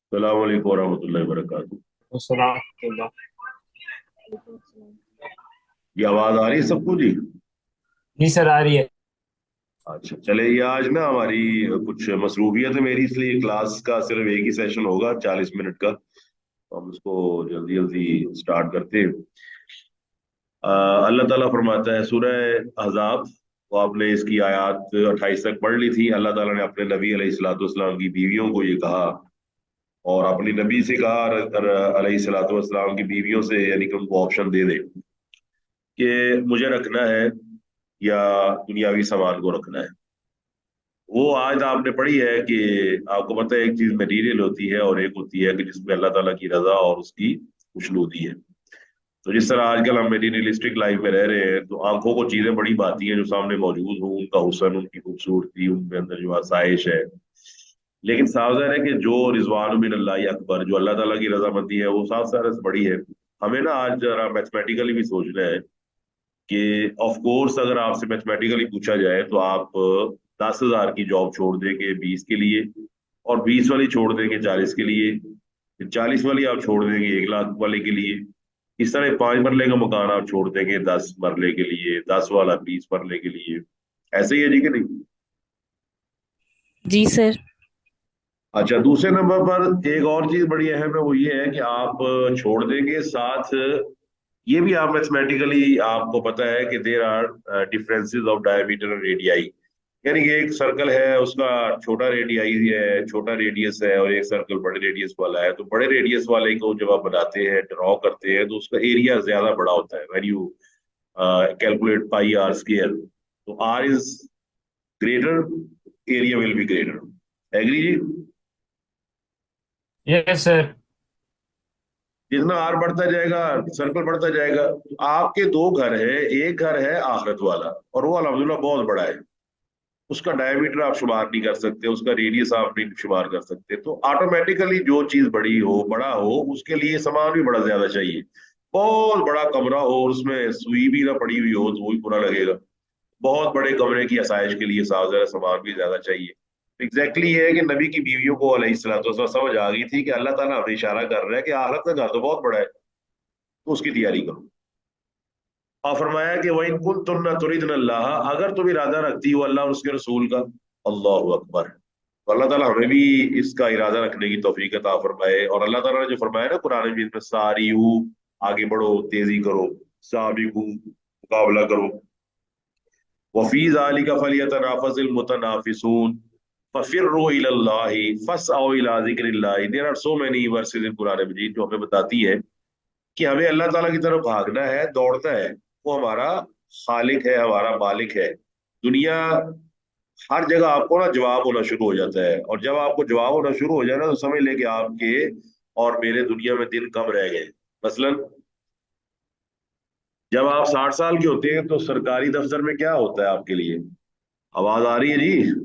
अस्सलाम वालेकुम रहमतुल्लाहि व बरकातहू। السلام اللہ۔ ये आवाज आ रही है सबको जी? جی سر آ رہی ہے۔ अच्छा चले, ये आज ना हमारी कुछ मसरूफियत है मेरी, इसलिए क्लास का सिर्फ एक ही सेशन होगा 40 मिनट का, तो हम उसको जल्दी जल्दी स्टार्ट करते हैं। अल्लाह ताला फरमाता है सूरह अहज़ाब, तो आपने इसकी आयत 28 तक पढ़ ली थी। अल्लाह ताला ने अपने नबी अलैहिस्सलाम की बीवियों को ये कहा, और अपनी नबी से कहा अलैहिस्सलाम की बीवियों से, यानी कि उनको ऑप्शन दे दे कि मुझे रखना है या दुनियावी सामान को रखना है। वो आज आपने पढ़ी है कि आपको पता है एक चीज मटीरियल होती है और एक होती है कि जिसमें अल्लाह ताला की रजा और उसकी खुशनुदी है। तो जिस तरह आजकल हम मेटीरियलिस्टिक लाइफ में रह रहे हैं, तो आंखों को चीजें बड़ी भाती हैं जो सामने मौजूद हो, उनका हुस्न, उनकी खूबसूरती, उनके अंदर जो आसाइश है। लेकिन साफ ज़ाहिर है कि जो रिजवान मिन अल्लाह अकबर, जो अल्लाह ताला की रजामंदी है, वो साफ सारे से बड़ी है। हमें ना आज जरा मैथमेटिकली भी सोचना है कि ऑफ कोर्स अगर आपसे मैथमेटिकली पूछा जाए तो आप 10,000 की जॉब छोड़ देंगे 20 के लिए, और 20 वाली छोड़ देंगे 40 के लिए, फिर 40 वाली आप छोड़ देंगे 1 लाख वाले के लिए। इस तरह 5 मरले का मकान आप छोड़ देंगे 10 मरले के लिए, 10 वाला 20 मरले के लिए। ऐसे ही है जी कि नहीं? जी सर। अच्छा, दूसरे नंबर पर एक और चीज बड़ी अहम है, वो ये है कि आप छोड़ देंगे साथ, ये भी आप मैथमेटिकली आपको पता है कि there are differences of diameter and radii. यानी कि एक सर्कल है, उसका छोटा रेडियाई है, छोटा रेडियस है, और एक सर्कल बड़े रेडियस वाला है। तो बड़े रेडियस वाले को जब आप बनाते हैं, ड्रॉ करते हैं, तो उसका एरिया ज्यादा बड़ा होता है when you calculate pi r square. तो r is greater, area will be greater. Agree जी? Yes sir. जितना आर बढ़ता जाएगा, सर्कल बढ़ता जाएगा। तो आपके दो घर है, एक घर है आखिरत वाला, और वो अल्हम्दुलिल्लाह बहुत बड़ा है। उसका डायमीटर आप शुमार नहीं कर सकते, उसका रेडियस आप नहीं शुमार कर सकते। तो ऑटोमेटिकली जो चीज बड़ी हो, बड़ा हो, उसके लिए सामान भी बड़ा ज्यादा चाहिए। बहुत बड़ा कमरा हो और उसमें सुई भी ना पड़ी हुई हो तो वो भी बुरा लगेगा। बहुत बड़े कमरे की आसाइश के लिए साथ ज्यादा सामान भी ज्यादा चाहिए। एग्जैक्टली ये है कि नबी की बीवियों को अलैहिस्सलाम समझ आ गई थी कि अल्लाह ताला हमें इशारा कर रहा है कि आखिरत का घर तो बहुत बड़ा है, तो उसकी तैयारी करो। और फरमाया कि वह इन कुन तुम तुरिदन अल्लाह, अगर तुम इरादा रखती हो अल्लाह और उसके रसूल का। अल्लाह अकबर। तो अल्लाह ताला हमें भी इसका इरादा रखने की तौफीक अता फरमाए। और अल्लाह ताला ने जो फरमाया ना कुरान मजीद में, सारियू, आगे बढ़ो, तेजी करो, साबिकू, मुकाबला करो, वफी ज़ालिका फलियतनाफसिल मुतनाफिसून, फफिर्रू इलल्लाहि फसअू इला ज़िक्रिल्लाहि। There are so many verses in Quran मजीद जो हमें बताती है कि हमें अल्लाह ताला की तरफ भागना है, दौड़ना है। वो हमारा खालिक है, हमारा मालिक है। दुनिया, हर जगह आपको ना जवाब होना शुरू हो जाता है, और जब आपको जवाब होना शुरू हो जाए ना, तो समझ लें कि आपके और मेरे दुनिया में दिन कम रह गए। मसलन जब आप 60 साल के होते हैं तो सरकारी दफ्तर में क्या होता है आपके लिए? आवाज आ रही है जी?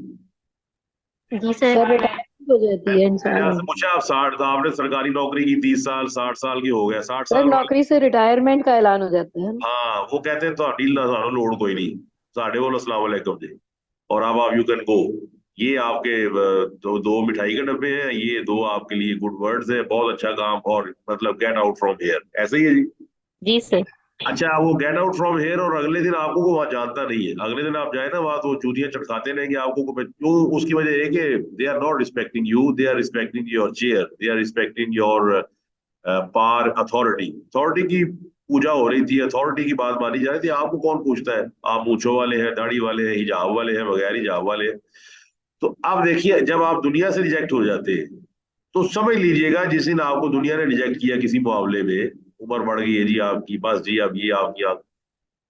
जी सर। सर रिटायरमेंट हो जाती है मैंने इंसान आपसे की। पूछा, आप 60, तो आपने सरकारी नौकरी की 30 साल, 60 साल की हो गया, साठ सर साल वाले। नौकरी से रिटायरमेंट का ऐलान हो जाता है ना। हाँ, वो कहते हैं तो डील ना सानू लोड कोई नहीं, साढ़े बोलो अस्सलाम वालेकुम जी, और अब आप यू कैन गो। ये आपके दो दो मिठाई के डब्बे हैं, ये दो आपके लिए गुड वर्ड्स हैं, बहुत अच्छा काम, और मतलब गेट आउट फ्रॉम हियर। ऐसे ही है जी? जी सर। अच्छा, वो गेट आउट फ्रॉम हेयर, और अगले दिन आपको को वहां जानता नहीं है। अगले दिन आप जाए ना वहां, तो चूतियां चटकाते नहीं कि आपको क्यों। उसकी वजह है कि they are not respecting you, they are respecting your chair, they are respecting your power, authority. Authority की पूजा हो रही थी, अथॉरिटी की बात मानी जा रही थी। आपको कौन पूछता है? आप मूंछों वाले हैं, दाढ़ी वाले हैं, हिजाब वाले हैं, बगैर हिजाब वाले हैं। तो अब देखिए, जब आप दुनिया से रिजेक्ट हो जाते हैं, तो समझ लीजिएगा जिस दिन आपको दुनिया ने रिजेक्ट किया किसी मामले में, उम्र बढ़ गई है जी आपकी, बस जी अब ये आपकी आप,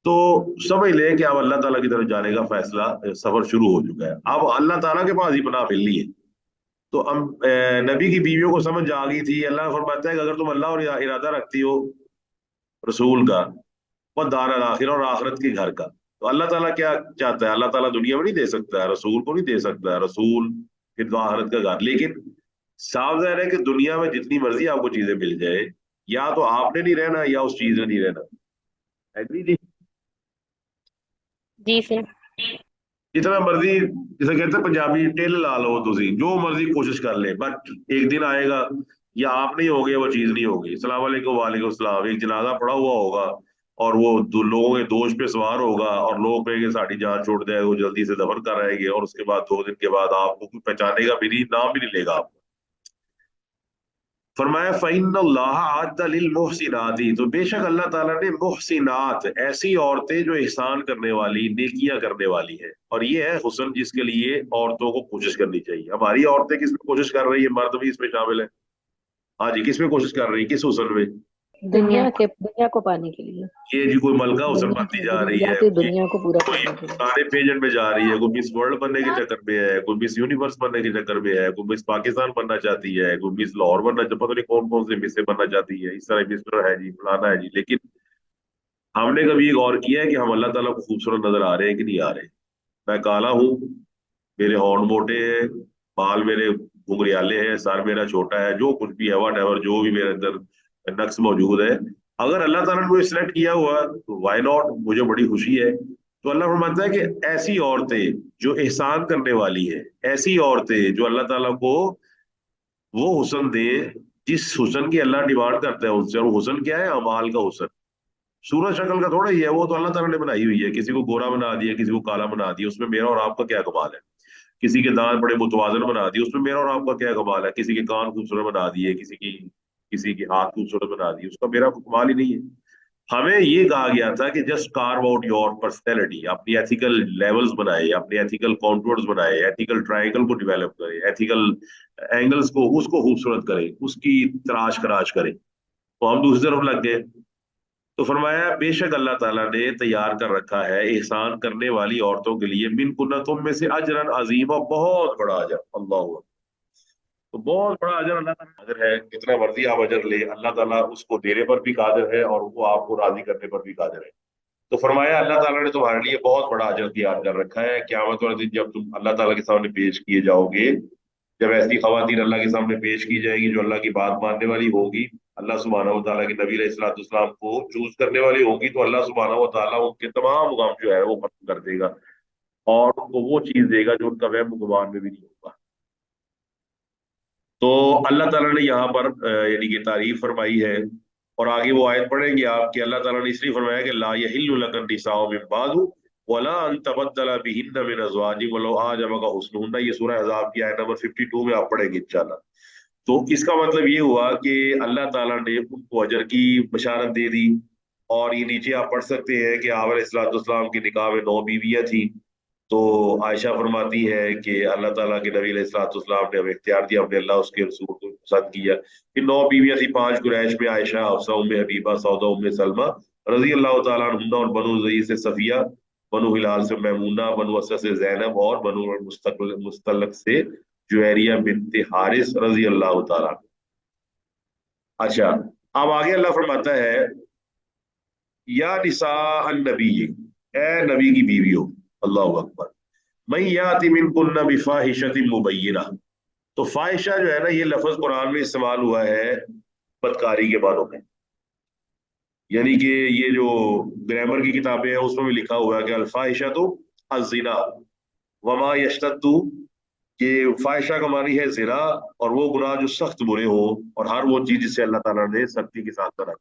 तो समझ लें कि अब अल्लाह ताला की तरफ जाने का फैसला, सफर शुरू हो चुका है। अब अल्लाह ताला के पास ही पनाह मिलनी है। तो हम नबी की बीवियों को समझ आ गई थी। अल्लाह फरमाता है कि अगर तुम अल्लाह और इरादा रखती हो रसूल का, और दार आखिर, और आखिरत के घर का, तो अल्लाह ताला क्या चाहता है? अल्लाह ताला दुनिया में नहीं दे सकता है, रसूल को नहीं दे सकता है, रसूल फिर तो आखिरत का घर। लेकिन साफ जाहिर है कि दुनिया में जितनी मर्जी आपको चीजें मिल जाए, या तो आपने नहीं रहना या उस चीज ने नहीं रहना। एग्री जी? जी सर। जितना मर्जी, जैसे कहते हैं पंजाबी, टेल ला लो तुसी, जो मर्जी कोशिश कर ले, बट एक दिन आएगा या आप नहीं होगे, वो चीज नहीं होगी। सलाम वालेकुम, वालेकुम सलाम, एक जनाजा पड़ा हुआ होगा और वो लोगों के दोष पे सवार होगा और लोग कहेंगे साड़ी जान छोड़ दे, वो जल्दी से दफन कर आएंगे, और उसके बाद 2 दिन के बाद आपको कोई पहचानेगा भी नहीं, नाम भी नहीं लेगा आपको। फरमाया फ़इन्नल्लाह अअद्दा लिल मुहसिनाती, तो बेशक अल्लाह ताला ने मुहसिनात, ऐसी औरतें जो एहसान करने वाली, नेकियां करने वाली हैं, और ये है हुस्न जिसके लिए औरतों को कोशिश करनी चाहिए। हमारी औरतें किस में कोशिश कर रही है, मर्द भी इसमें शामिल है। हाँ जी, किस में कोशिश कर रही है, किस हुस्न में? दुनिया को पाने के लिए। ये जी कोई मलका हुस्न दुनिया बनती की जा रही है, जरूरियात कोई दुनिया को पूरा कोई करने के लिए। गाने पेजेंट में जा रही है, कोई मिस वर्ल्ड बनने के चक्कर में है, कोई मिस यूनिवर्स बनने के चक्कर में है, कोई मिस पाकिस्तान बनना चाहती है, कोई मिस लाहौर बनना, पता नहीं कौन कौन से मिस बनना चाहती है, इस तरह मिस्टर है जी, फलाना है जी। लेकिन हमने कभी गौर किया है कि हम अल्लाह ताला को खूबसूरत नजर आ रहे हैं कि नहीं आ रहे? मैं काला हूँ, मेरे होंठ मोटे हैं, बाल मेरे घुंघरियाले हैं, सर मेरा छोटा है, जो कुछ भी है वट एवर, जो भी मेरे अंदर नक्स मौजूद है, अगर अल्लाह ताला ने मुझे सिलेक्ट किया हुआ तो वाई नॉट, मुझे बड़ी खुशी है। तो अल्लाह फरमाता है कि ऐसी औरतें जो एहसान करने वाली हैं, ऐसी औरतें जो अल्लाह ताला को वो हुस्न दे जिस हुस्न की अल्लाह डिमांड करता है उनसे, और वो हुस्न क्या है? अमाल का हुस्न। सूरत शक्ल का थोड़ा ही है, वो तो अल्लाह ताला ने बनाई हुई है, किसी को गोरा बना दिया, किसी को काला बना दिया, उसमें मेरा और आपका क्या कमाल है? किसी के दांत बड़े मुतवाजन बना दिए, उसमें मेरा और आपका क्या कमाल है? किसी के कान खूबसूरत बना दिए, किसी की हाथ खूबसूरत बना दिए, उसका मेरा कोई कमाल ही नहीं है। हमें ये कहा गया था कि just carve out your personality, अपनी एथिकल लेवल्स बनाए, अपने एथिकल कॉन्टूर्स बनाए, एथिकल ट्रायंगल को डेवलप करें, एथिकल एंगल्स को, उसको खूबसूरत करें, उसकी तराश कराश करें। तो हम दूसरी तरफ लग गए। तो फरमाया बेशक अल्लाह ताला ने तैयार कर रखा है एहसान करने वाली औरतों के लिए, मिन कुन्ना, तुम में से, अजरन अजीमा, बहुत बड़ा अजर। अल्लाह हुआ, तो बहुत बड़ा अजर अल्लाह ताला कादिर है, कितना मर्जी आप अजर ले, अल्लाह ताला उसको देने पर भी कादिर है और वो आपको राजी करने पर भी कादिर है। तो फरमाया अल्लाह ताला ने तुम्हारे लिए बहुत बड़ा अजर तैयार कर रखा है। क़यामत वाले दिन जब तुम अल्लाह ताला के सामने पेश किए जाओगे, जब ऐसी खवातीन अल्लाह के सामने पेश की जाएगी जो अल्लाह की बात मानने वाली होगी, अल्लाह सुब्हानहू व तआला के नबी अलैहिस्सलाम को चूज करने वाली होगी, तो अल्लाह सुब्हानहू व तआला उनके तमाम गम जो है वो खत्म कर देगा और उनको वो चीज देगा जो उनका वहम गुमान में भी नहीं होगा। तो अल्लाह ताला ने यहाँ पर यानी कि तारीफ फरमाई है। और आगे वो आयत पढ़ेंगे आप कि अल्लाह ताला ने इसलिए फरमाया कि ला यहिल्लु लकन निसाउ मिन बादु वला अन तबद्दला बिहिन्न मिन अज़वाजिन वलो आजमका हुस्नुहुन्ना, ये सूरह अहज़ाब की आयत नंबर 52 में आप पढ़ेंगे इंशाल्लाह। तो इसका मतलब ये हुआ कि अल्लाह ताला ने उनको अजर की बशारत दे दी। और ये नीचे आप पढ़ सकते हैं कि आप अलैहिस्सलाम की निकाह में 9 बीवियां थी। तो आयशा फरमाती है कि अल्लाह ताला के नबी अलैहिस्सलाम ने हमें इख्तियार दिया, हमने अल्लाह उसके रसूल को पसंद किया। फिर 9 बीवियां थी, 5 कुरैश में, आयशा, हफ्सा, उम्मे हबीबा, सौदा, उम्मे सलमा रजी अल्लाह तआला अन्हुन्ना, और बनु ज़ई से सफिया, बनु हिलाल से मैमूना, बनु असद से जैनब, और बनु मुस्तलक से जुवैरिया बिनते हारिस रजी अल्लाह तआला। अच्छा, अब आगे अल्लाह फरमाता है या निसा नबी, ए नबी की बीवियों, अल्लाह अकबर, मैं याति मिनकुन्ना बिफाहिशतिन मुबय्यिना। तो फाहिशा जो है ना, ये लफ्ज कुरान में इस्तेमाल हुआ है बदकारी के मानों में। यानी कि ये जो ग्रामर की किताबें हैं उसमें भी लिखा हुआ है कि अल्फाहिशा तो अजिना वमा यश्तद्दु, कि फाहिशा का मानी है जिना, और वो गुनाह जो सख्त बुरे हो, और हर वो चीज जिसे अल्लाह ताला ने सख्ती के साथ बना,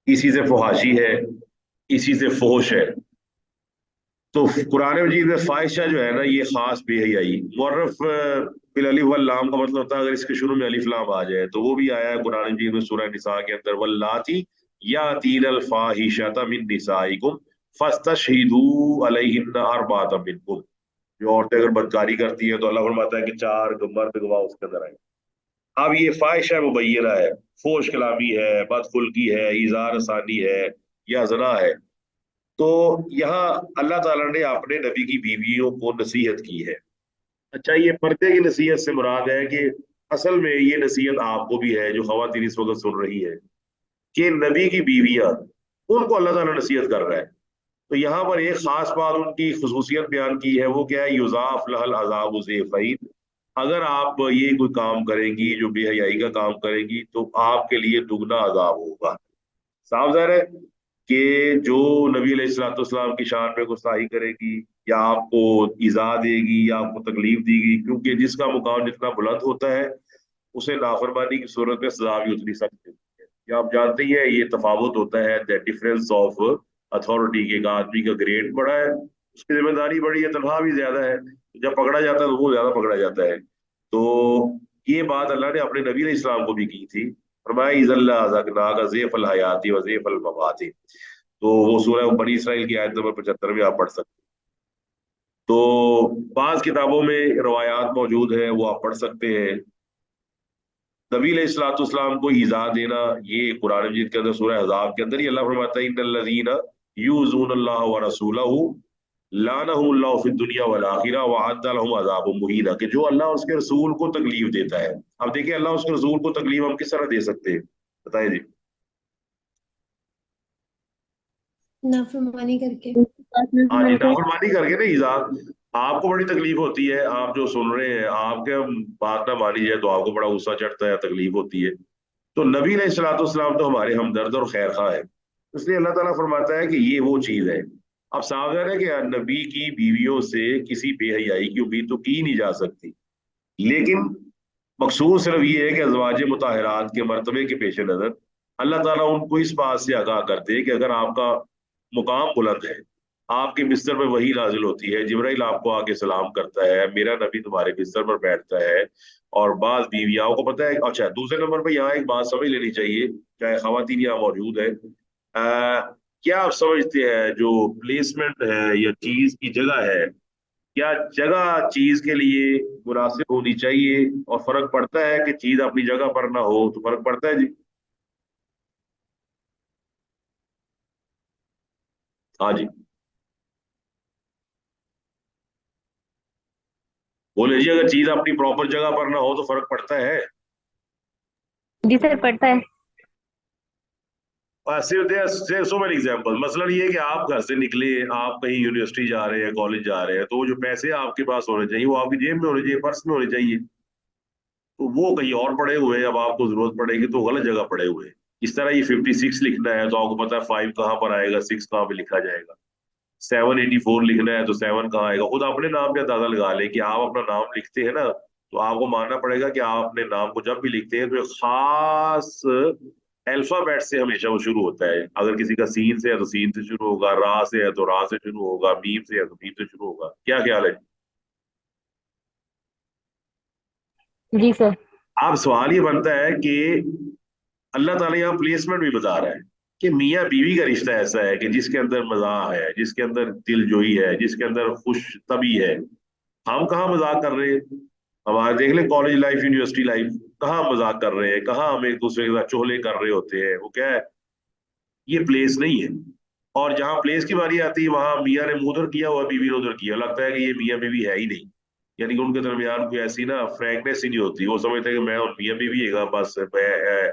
इसी से फुहाशी है, इसी से फोश है। तो कुरान मजीद में फाहिशा जो है ना, ये खास बेहयाई, मुअर्रफ बिल अलिफ वल लाम का मतलब होता है अगर इसके शुरू में अलिफ लाम आ जाए, तो वो भी आया है कुरान मजीद में सूरह निसा के अंदर, वल्लाती यातीन अल फाहिशता मिन निसाइकुम फस्तशहिदू अलैहिन्ना अर्बाअतम मिनकुम। जो औरतें अगर बदकारी करती है तो अल्लाह फरमाता है कि 4 मर्द गवाह उसके अंदर आए। अब ये फाहिशा मुबय्यना है, फोश कलामी है, बदखुल्की है, इज़ार सानी है, या जना है। तो यहाँ अल्लाह ताला ने अपने नबी की बीवियों को नसीहत की है। अच्छा, ये पर्दे की नसीहत से मुराद है कि असल में ये नसीहत आपको भी है जो खवातीन इस वक्त सुन रही है, कि नबी की बीवियां, उनको अल्लाह ताला नसीहत कर रहा है। तो यहाँ पर एक खास बात उनकी खसूसियत बयान की है, वो क्या है? युजाफ लहल अजाब ज़ैफ़ैन, अगर आप ये कोई काम करेंगी जो बेहयाई का काम करेंगी तो आपके लिए दुगना अजाब होगा। साफ ज़ाहिर है کہ جو نبی علیہ الصلوۃ والسلام کی شان میں گستاخی کرے گی یا آپ کو ایذا دے گی یا آپ کو تکلیف دے گی، کیونکہ جس کا مقام جتنا بلند ہوتا ہے اسے نافرمانی کی صورت میں سزا بھی اتنی سخت ہوتی ہے۔ یا آپ جانتے ہی ہیں یہ تفاوت ہوتا ہے، دا ڈفرینس آف اتھارٹی کے، ایک آدمی کا گریڈ بڑا ہے، اس کی ذمہ داری بڑی ہے، تنخواہ بھی زیادہ ہے، جب پکڑا جاتا ہے تو وہ زیادہ پکڑا جاتا ہے۔ تو یہ بات اللہ نے اپنے نبی علیہ السلام کو بھی کی تھی، فرمایا اذ اللہ ذقناک ضیف الحیاتی و ضیف المماتی، تو وہ سورہ بنی اسرائیل کی آیت نمبر 75 میں آپ پڑھ سکتے ہیں۔ تو بعض کتابوں میں روایات موجود ہیں، وہ آپ پڑھ سکتے ہیں۔ نبی علیہ الصلوۃ والسلام کو ایذا دینا، یہ قرآن مجید کے اندر سورہ احزاب کے اندر ہی اللہ فرماتا ہے ان الذین یؤذون اللہ ورسولہ لعنہم اللہ فی الدنیا والآخرہ وأعد لهم عذاب مہینہ، کہ جو اللہ اور اس کے رسول کو تکلیف دیتا ہے۔ اب دیکھیں اللہ اور اس کے رسول کو تکلیف ہم کس طرح دے سکتے ہیں، بتائیں جی؟ نافرمانی کر کے۔ ہاں جی، نافرمانی کر کے نا ایذا۔ آپ کو بڑی تکلیف ہوتی ہے، آپ جو سن رہے ہیں، آپ کے بات نہ مانی جائے تو آپ کو بڑا غصہ چڑھتا ہے، تکلیف ہوتی ہے۔ تو نبی علیہ الصلوۃ والسلام تو ہمارے ہمدرد اور خیر خواہ ہے، اس لیے اللہ تعالیٰ فرماتا ہے کہ یہ وہ چیز ہے۔ اب ساویان ہے کہ نبی کی بیویوں سے کسی بے حیائی کی امید تو کی نہیں جا سکتی، لیکن مقصود صرف یہ ہے کہ ازواج مطہرات کے مرتبے کے پیش نظر اللہ تعالیٰ ان کو اس بات سے آگاہ کرتے ہیں کہ اگر آپ کا مقام بلند ہے، آپ کے بستر پر وہی نازل ہوتی ہے، جبرائیل آپ کو آ کے سلام کرتا ہے، میرا نبی تمہارے بستر پر بیٹھتا ہے، اور بعض بیویاں کو پتہ ہے۔ اچھا، دوسرے نمبر پہ یہاں ایک بات سمجھ لینی چاہیے، چاہے خواتین یہاں موجود ہے، کیا آپ سمجھتے ہیں جو پلیسمنٹ ہے یا چیز کی جگہ ہے، کیا جگہ چیز کے لیے مناسب ہونی چاہیے، اور فرق پڑتا ہے کہ چیز اپنی جگہ پر نہ ہو تو فرق پڑتا ہے جی؟ ہاں جی بولے جی، اگر چیز اپنی پراپر جگہ پر نہ ہو تو فرق پڑتا ہے؟ جی سر پڑتا ہے۔ سو مینی ایگزامپل، مثلاً یہ کہ آپ گھر سے نکلے، آپ کہیں یونیورسٹی جا رہے ہیں، کالج جا رہے ہیں، تو وہ جو پیسے آپ کے پاس ہونے چاہیے وہ آپ کی جیب میں ہونے چاہیے، پرس میں ہونے چاہیے، تو وہ کہیں اور پڑے ہوئے ہیں، اب آپ کو ضرورت پڑے گی تو غلط جگہ پڑے ہوئے ہیں۔ اس طرح یہ 56 لکھنا ہے تو آپ کو پتا ہے 5 کہاں پر آئے گا، 6 کہاں پہ لکھا جائے گا، 784 لکھنا ہے تو 7 کہاں آئے گا۔ خود اپنے نام پہ اندازہ لگا لیں کہ آپ اپنا نام لکھتے ہیں نا، تو آپ کو ماننا پڑے گا کہ آپ اپنے نام کو جب بھی لکھتے ہیں تو ایک خاص الفابیٹ سے ہمیشہ وہ شروع ہوتا ہے۔ اگر کسی کا سین سے ہے تو سین سے شروع ہوگا، را سے ہے تو را سے شروع ہوگا، میم سے ہے تو میم سے شروع ہوگا۔ کیا خیال ہے؟ جی سر۔ اب سوال یہ بنتا ہے کہ اللہ تعالیٰ یہاں پلیسمنٹ بھی بتا رہا ہے کہ میاں بیوی کا رشتہ ایسا ہے کہ جس کے اندر مزاح ہے، جس کے اندر دل جوئی ہے، جس کے اندر خوش طبی ہے۔ ہم کہاں مذاق کر رہے ہیں؟ ہمارے دیکھ لیں کالج لائف، یونیورسٹی لائف، کہاں مذاق کر رہے ہیں، کہاں ہم ایک دوسرے کے ساتھ چغلے کر رہے ہوتے ہیں، وہ کیا ہے؟ یہ پلیس نہیں ہے۔ اور جہاں پلیس کی باری آتی ہے وہاں میاں نے منہ ادھر کیا ہوا، بیوی نے ادھر کیا، لگتا ہے کہ یہ میاں بیوی ہے ہی نہیں، یعنی کہ ان کے درمیان کوئی ایسی نا فرینکنیس ہی نہیں ہوتی۔ وہ سمجھتے ہیں کہ میں اور میاں بیوی ہے گا، بس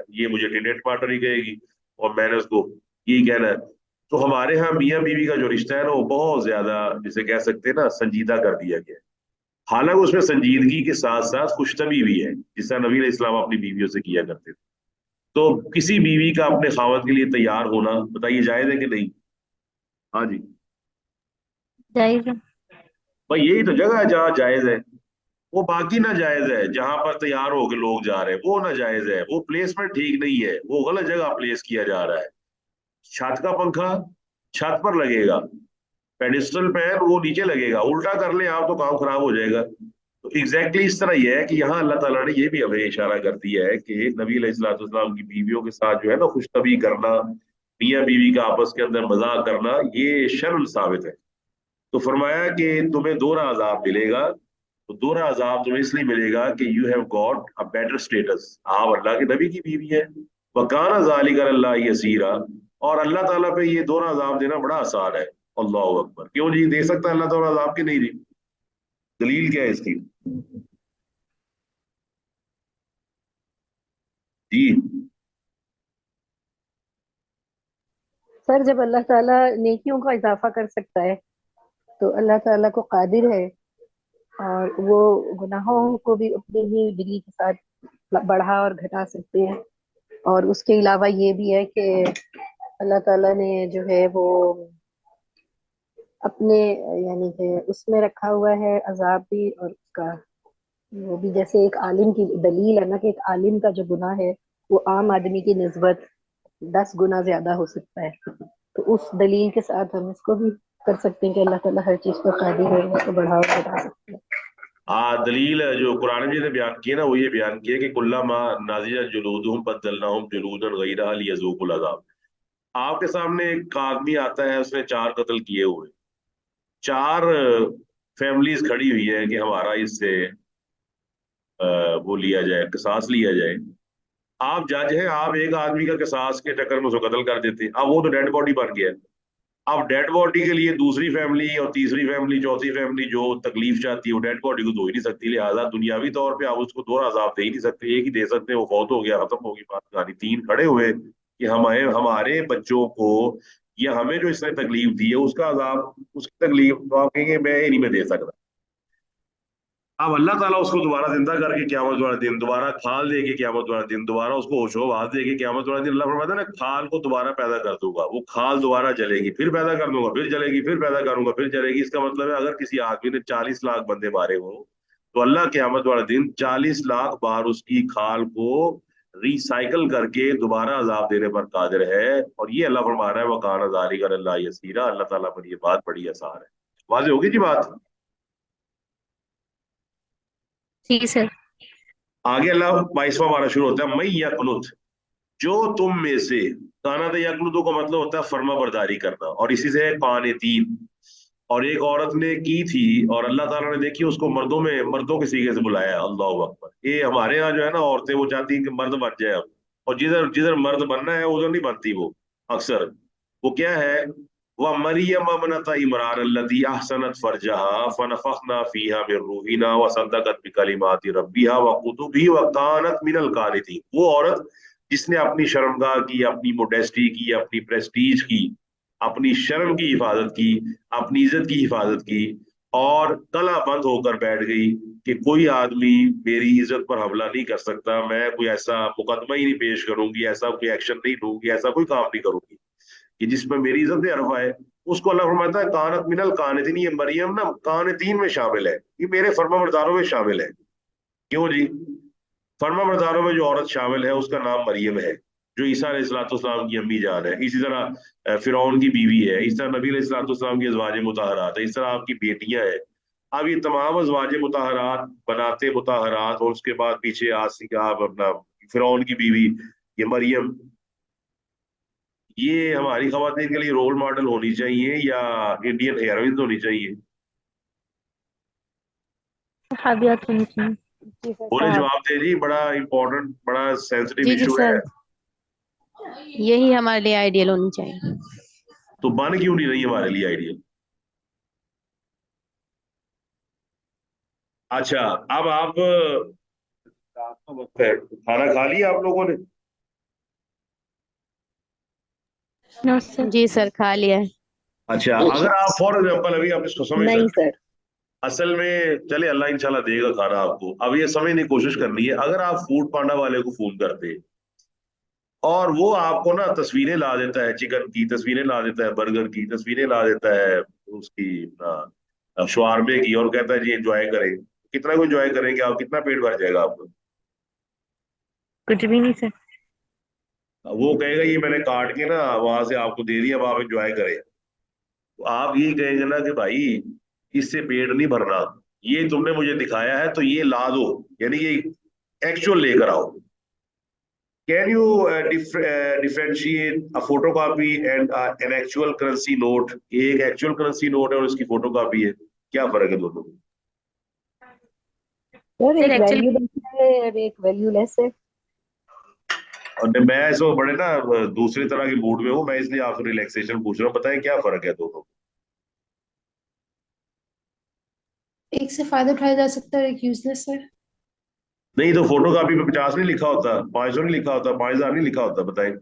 یہ مجھے ٹینٹ پارٹنر ہی کہے گی اور میں نے اس کو یہی کہنا ہے۔ تو ہمارے ہاں میاں بیوی کا جو رشتہ ہے نا وہ بہت زیادہ، جسے کہہ سکتے ہیں نا، سنجیدہ کر دیا گیا ہے۔ حالانکہ اس میں سنجیدگی کے ساتھ ساتھ خوش طبی بھی ہے، جس طرح نبی علیہ السلام اپنی بیویوں سے کیا کرتے تھے۔ تو کسی بیوی کا اپنے خاوند کے لیے تیار ہونا، بتائیے جائز ہے کہ نہیں؟ ہاں جی جائز ہے۔ بھائی، یہی تو جگہ ہے جہاں جائز ہے، وہ باقی ناجائز ہے جہاں پر تیار ہو کے لوگ جا رہے ہیں، وہ ناجائز ہے، وہ پلیسمنٹ ٹھیک نہیں ہے، وہ غلط جگہ پلیس کیا جا رہا ہے۔ چھت کا پنکھا چھت پر لگے گا، پیڈسٹل پین وہ نیچے لگے گا، الٹا کر لیں آپ تو کام خراب ہو جائے گا۔ تو ایگزیکٹلی اس طرح یہ ہے کہ یہاں اللہ تعالیٰ نے یہ بھی ہمیں اشارہ کر دیا ہے کہ نبی علیہ الصلوۃ والسلام کی بیویوں کے ساتھ جو ہے نا خوش طبی کرنا، میاں بیوی کا آپس کے اندر مذاق کرنا، یہ شرم ثابت ہے۔ تو فرمایا کہ تمہیں دوہرا عذاب ملے گا، تو دوہرا عذاب تمہیں اس لیے ملے گا کہ you have got a better status, آپ اللہ کے نبی کی بیوی ہے، وَكَانَ ذَلِكَ عَلَى اللَّهِ يَسِيرًا، اور اللہ تعالیٰ پہ یہ دوہرا عذاب دینا بڑا آسان ہے۔ اللہ اکبر، کیوں جی دے سکتا ہے اللہ تعالیٰ عذاب کی نہیں دی؟ دلیل کیا ہے اس کی؟ جی سر جب اللہ تعالیٰ نیکیوں کا اضافہ کر سکتا ہے تو اللہ تعالیٰ کو قادر ہے، اور وہ گناہوں کو بھی اپنی ہی ڈگری کے ساتھ بڑھا اور گھٹا سکتے ہیں۔ اور اس کے علاوہ یہ بھی ہے کہ اللہ تعالیٰ نے جو ہے وہ اپنے یعنی کہ اس میں رکھا ہوا ہے عذاب بھی، اور اس کا وہ بھی جیسے ایک عالم کی دلیل ہے نا کہ ایک عالم کا جو گناہ ہے وہ عام آدمی کی نسبت 10 گنا زیادہ ہو سکتا ہے، تو اس دلیل کے ساتھ ہم اس کو بھی کر سکتے ہیں کہ اللہ تعالیٰ ہر چیز پر قادر ہے، اس کو بڑھا اور گھٹا سکتے ہیں۔ دلیل جو قرآن مجید نے بیان کی ہے نا، وہ یہ بیان کی ہے کہ کلما ناضجت جلودہم بدلناہم جلودا غیرہا لیذوقوا العذاب۔ آپ کے سامنے ایک آدمی آتا ہے، اس نے 4 قتل کیے ہوئے، 4 فیملیز کھڑی ہوئی ہے کہ ہمارا اس سے وہ لیا جائے، قصاص لیا جائے۔ آپ جج ہیں، آپ ایک آدمی کا قصاص کے چکر میں اس کو قتل کر دیتے، اب وہ تو ڈیڈ باڈی بن گیا۔ اب ڈیڈ باڈی کے لیے دوسری فیملی اور تیسری فیملی چوتھی فیملی جو تکلیف چاہتی ہے وہ ڈیڈ باڈی کو دو ہی نہیں سکتی، لہٰذا دنیاوی طور پہ آپ اس کو 2 عذاب دے ہی نہیں سکتے، ایک ہی دے سکتے ہیں، وہ فوت ہو گیا، ختم ہوگی بات کہانی۔ 3 کھڑے ہوئے کہ ہمارے بچوں کو یا ہمیں جو اس نے تکلیف دی ہے اس کا عذاب، اس کی تکلیف تو آپ کہیں گے میں یہ نہیں میں دے سکتا۔ اب اللہ تعالیٰ اس کو دوبارہ زندہ کر کے قیامت والا دن دوبارہ کھال دے کے، قیامت والا دن دوبارہ اس کو ہوش و آواز دے کے، قیامت والا دن اللہ فرماتا ہے نا کھال کو دوبارہ پیدا کر دوں گا، وہ کھال دوبارہ جلے گی، پھر پیدا کر دوں گا، پھر جلے گی، پھر پیدا کروں گا، پھر جلے گی۔ اس کا مطلب ہے اگر کسی آدمی نے 40 لاکھ بندے مارے ہوں تو اللہ قیامت والا دن 40 لاکھ بار اس کی کھال کو ریسائیکل کر کے دوبارہ عذاب دینے پر قادر ہے، اور یہ اللہ فرما رہا ہے وَكَانَ ذَلِكَ عَلَى اللَّهِ يَسِيرًا، اللہ تعالیٰ پر یہ بات بڑی آسان ہے۔ واضح ہوگی جی بات؟ جی سر۔ آگے اللہ 22واں پارہ شروع ہوتا ہے، میں یقنت، جو تم میں سے، قانت یقنتو کا مطلب ہوتا ہے فرما برداری کرنا، اور اسی سے ہے قانتین۔ اور ایک عورت نے کی تھی اور اللہ تعالیٰ نے دیکھی اس کو مردوں کے سیغے سے بلایا، اللہ اکبر۔ یہ ہمارے ہاں جو ہے نا عورتیں وہ چاہتی ہیں کہ مرد بن جائے اب، اور جدھر مرد بننا ہے ادھر نہیں بنتی وہ اکثر۔ وہ کیا ہے، وَمَرْيَمَ ابْنَتَ عِمْرَانَ الَّتِي أَحْصَنَتْ فَرْجَهَا فَنَفَخْنَا فِيهَا مِن رُوحِنَا وَصَدَّقَتْ بِكَلِمَاتِ رَبِّهَا وَكُتُبِهِ وَكَانَتْ مِنَ الْقَانِتِينَ۔ وہ عورت جس نے اپنی شرمگاہ کی، اپنی موڈیسٹی کی، اپنی پریسٹیج کی، اپنی شرم کی حفاظت کی، اپنی عزت کی حفاظت کی، اور کلا بند ہو کر بیٹھ گئی کہ کوئی آدمی میری عزت پر حملہ نہیں کر سکتا، میں کوئی ایسا مقدمہ ہی نہیں پیش کروں گی، ایسا کوئی ایکشن نہیں لوں گی، ایسا کوئی کام نہیں کروں گی کہ جس میں میری عزت میں حرف آئے۔ اس کو اللہ فرماتا ہے کانت من القانتین، یہ مریم نا قانتین میں شامل ہے، یہ میرے فرما برداروں میں شامل ہے۔ کیوں جی؟ فرما برداروں میں جو عورت شامل ہے اس کا نام مریم ہے، جو عیسیٰ علیہ الصلوۃ والسلام کی امی جان ہے، اسی طرح فرعون کی بیوی ہے، اس طرح نبی علیہ الصلوۃ والسلام کی ازواج مطہرات ہے، اس طرح آپ کی بیٹیاں ہیں۔ اب یہ تمام ازواج مطہرات، بنات مطہرات، اور اس کے بعد پیچھے آسیہ اپنا فرعون کی بیوی یہ مریم، یہ ہماری خواتین کے لیے رول ماڈل ہونی چاہیے یا انڈین ہیروئنز ہونی چاہیے؟ صحابیات ہونی چاہیے۔ جی سر، بولے صاحب جواب دے جی، بڑا امپورٹنٹ بڑا سینسٹیو جی ایشو ہے۔ سر، یہی ہمارے لیے آئیڈیل ہونی چاہیے۔ تو بن کیوں نہیں رہی ہمارے لیے آئیڈیل؟ اچھا اب آپ کا وقت ہے، کھانا کھا لیا آپ لوگوں نے؟ نو سر۔ جی سر، کھا لیا ہے۔ اچھا اگر آپ فار ایگزامپل ابھی آپ اس کو سمجھ نہیں سکتے ہیں، سر، اصل میں چلے اللہ انشاءاللہ دے گا کھانا آپ کو، اب یہ سمجھنے کی کوشش کرنی ہے، اگر آپ فوڈ پانڈا والے کو فون کرتے اور وہ آپ کو نا تصویریں لا دیتا ہے، چکن کی تصویریں لا دیتا ہے، برگر کی تصویریں لا دیتا ہے، اس کی شوارمے کی، اور کہتا ہے جی انجوائے کریں، کتنا کو انجوائے کریں گے آپ؟ کتنا پیٹ بھر جائے گا آپ کو؟ کچھ بھی نہیں سر۔ وہ کہے گا یہ میں نے کاٹ کے نا وہاں سے آپ کو دے دیا، اب آپ انجوائے کریں۔ تو آپ یہی کہیں گے نا کہ بھائی اس سے پیٹ نہیں بھرنا، یہ تم نے مجھے دکھایا ہے تو یہ لا دو، یعنی یہ ایکچوئل لے کر آؤ۔ Can you differentiate a photocopy and an actual currency note؟ ایک ایکچوئل کرنسی نوٹ ہے اور اس کی فوٹو کاپی ہے، کیا فرق ہے دونوں میں؟ سر سر ایک ایکچولی ویلیو ہے اور ایک ویلیو لیس ہے۔ اور میں اس وقت بڑے نا دوسری طرح کے موڈ میں ہوں، میں اس لیے آپ سے ریلیکسیشن پوچھ رہا ہوں، بتائیں کیا فرق ہے دونوں؟ ایک سے فائدہ اٹھایا جا سکتا ہے، ایک یوز لیس ہے۔ نہیں تو فوٹو کاپی پہ 50 نہیں لکھا ہوتا، 500 نہیں لکھا ہوتا، 5000 نہیں لکھا ہوتا، بتائیں۔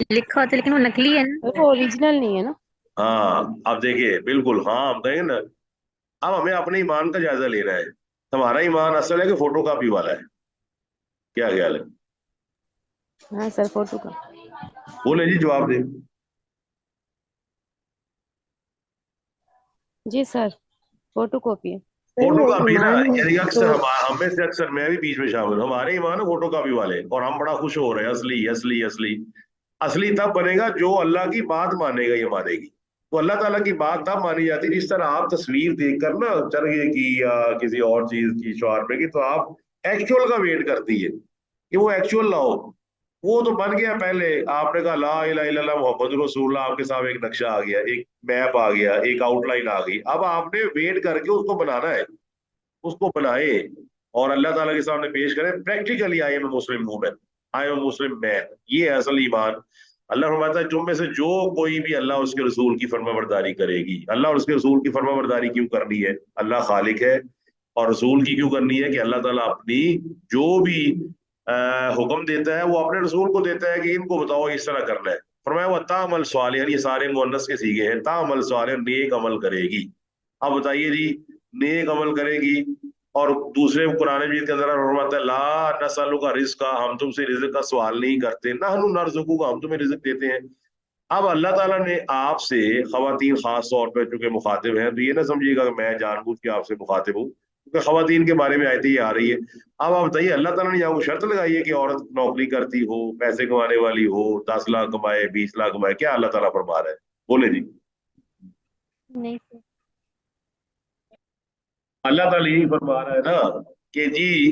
لکھا ہوتا ہے لیکن وہ نکلی ہے نا۔ وہ اوریجنل نہیں ہے نا۔ ہاں اب دیکھیے بالکل، ہاں ہم کہیں نا اب ہمیں اپنے ایمان کا جائزہ لینا ہے، ہمارا ایمان اصل ہے کہ فوٹو کاپی والا ہے؟ کیا خیال ہے؟ ہاں سر، فوٹو کا۔ बोले जी, जवाब दे। जी सर, फोटो कॉपी है। सही फोटो है, कॉपी ना, ईमान यानी अक्सर तो हमें से अक्सर मैं भी बीच में शामिल हूं, हमारे ईमान है फोटो कॉपी वाले, और हम बड़ा खुश हो रहे हैं, असली असली असली। असली तब बनेगा जो अल्लाह की बात मानेगा, ये मानेगी। तो अल्लाह ताला की बात तब मानी जाती है जिस तरह आप तस्वीर देखकर ना चरखे की या किसी और चीज की, शॉर्मे की, तो आप एक्चुअल का वेट करती है कि वो एक्चुअल लाओ। वो तो बन गया पहले, आपने कहा ला इलाहा इल्लल्लाह मोहम्मद रसूलुल्लाह, आपके सामने एक नक्शा आ गया, एक मैप आ गया, एक आउटलाइन आ गई, अब आपने वेट करके उसको बनाना है, उसको बनाए और अल्लाह ताला के सामने पेश करें practically. I am Muslim women, I am Muslim man, ये है असल ईमान। अल्लाह फरमाता है तुम में से जो कोई भी अल्लाह और उसके रसूल की फरमाबरदारी करेगी। अल्लाह और उसके रसूल की फरमाबरदारी क्यों करनी है? अल्लाह खालिक है। और रसूल की क्यों करनी है? कि अल्लाह ताला अपनी जो भी हुक्म देता है वो अपने रसूल को देता है कि इनको बताओ इस तरह करना है। फरमाया वो तामल सालिहन, ये सारे मुअन्नस के सीगे हैं, तामल सालिहन, नेक अमल करेगी। अब बताइए जी, नेक अमल करेगी। और दूसरे कुरान मजीद के अंदर फरमाता है ला नसअलुका रिज़्क़ा, हम तुमसे रिज़्क़ का सवाल नहीं करते, नहनु नरज़ुकुका, हम तुम्हें रिज़्क़ देते हैं। अब अल्लाह ताला ने आपसे, खवातीन खास तौर पे चूंकि मुखातिब हैं, तो ये ना समझिएगा कि मैं जानबूझ के आपसे मुखातिब हूँ, क्योंकि खवातीन के बारे में आयत ये आ रही है। अब आप बताइए, अल्लाह ताला ने यहाँ को शर्त लगाई है कि औरत नौकरी करती हो, पैसे कमाने वाली हो, 10 लाख कमाए, 20 लाख कमाए? क्या अल्लाह ताला फरमा रहा है? बोले जी। नहीं सर। अल्लाह ताला यही फरमा रहा है ना कि जी,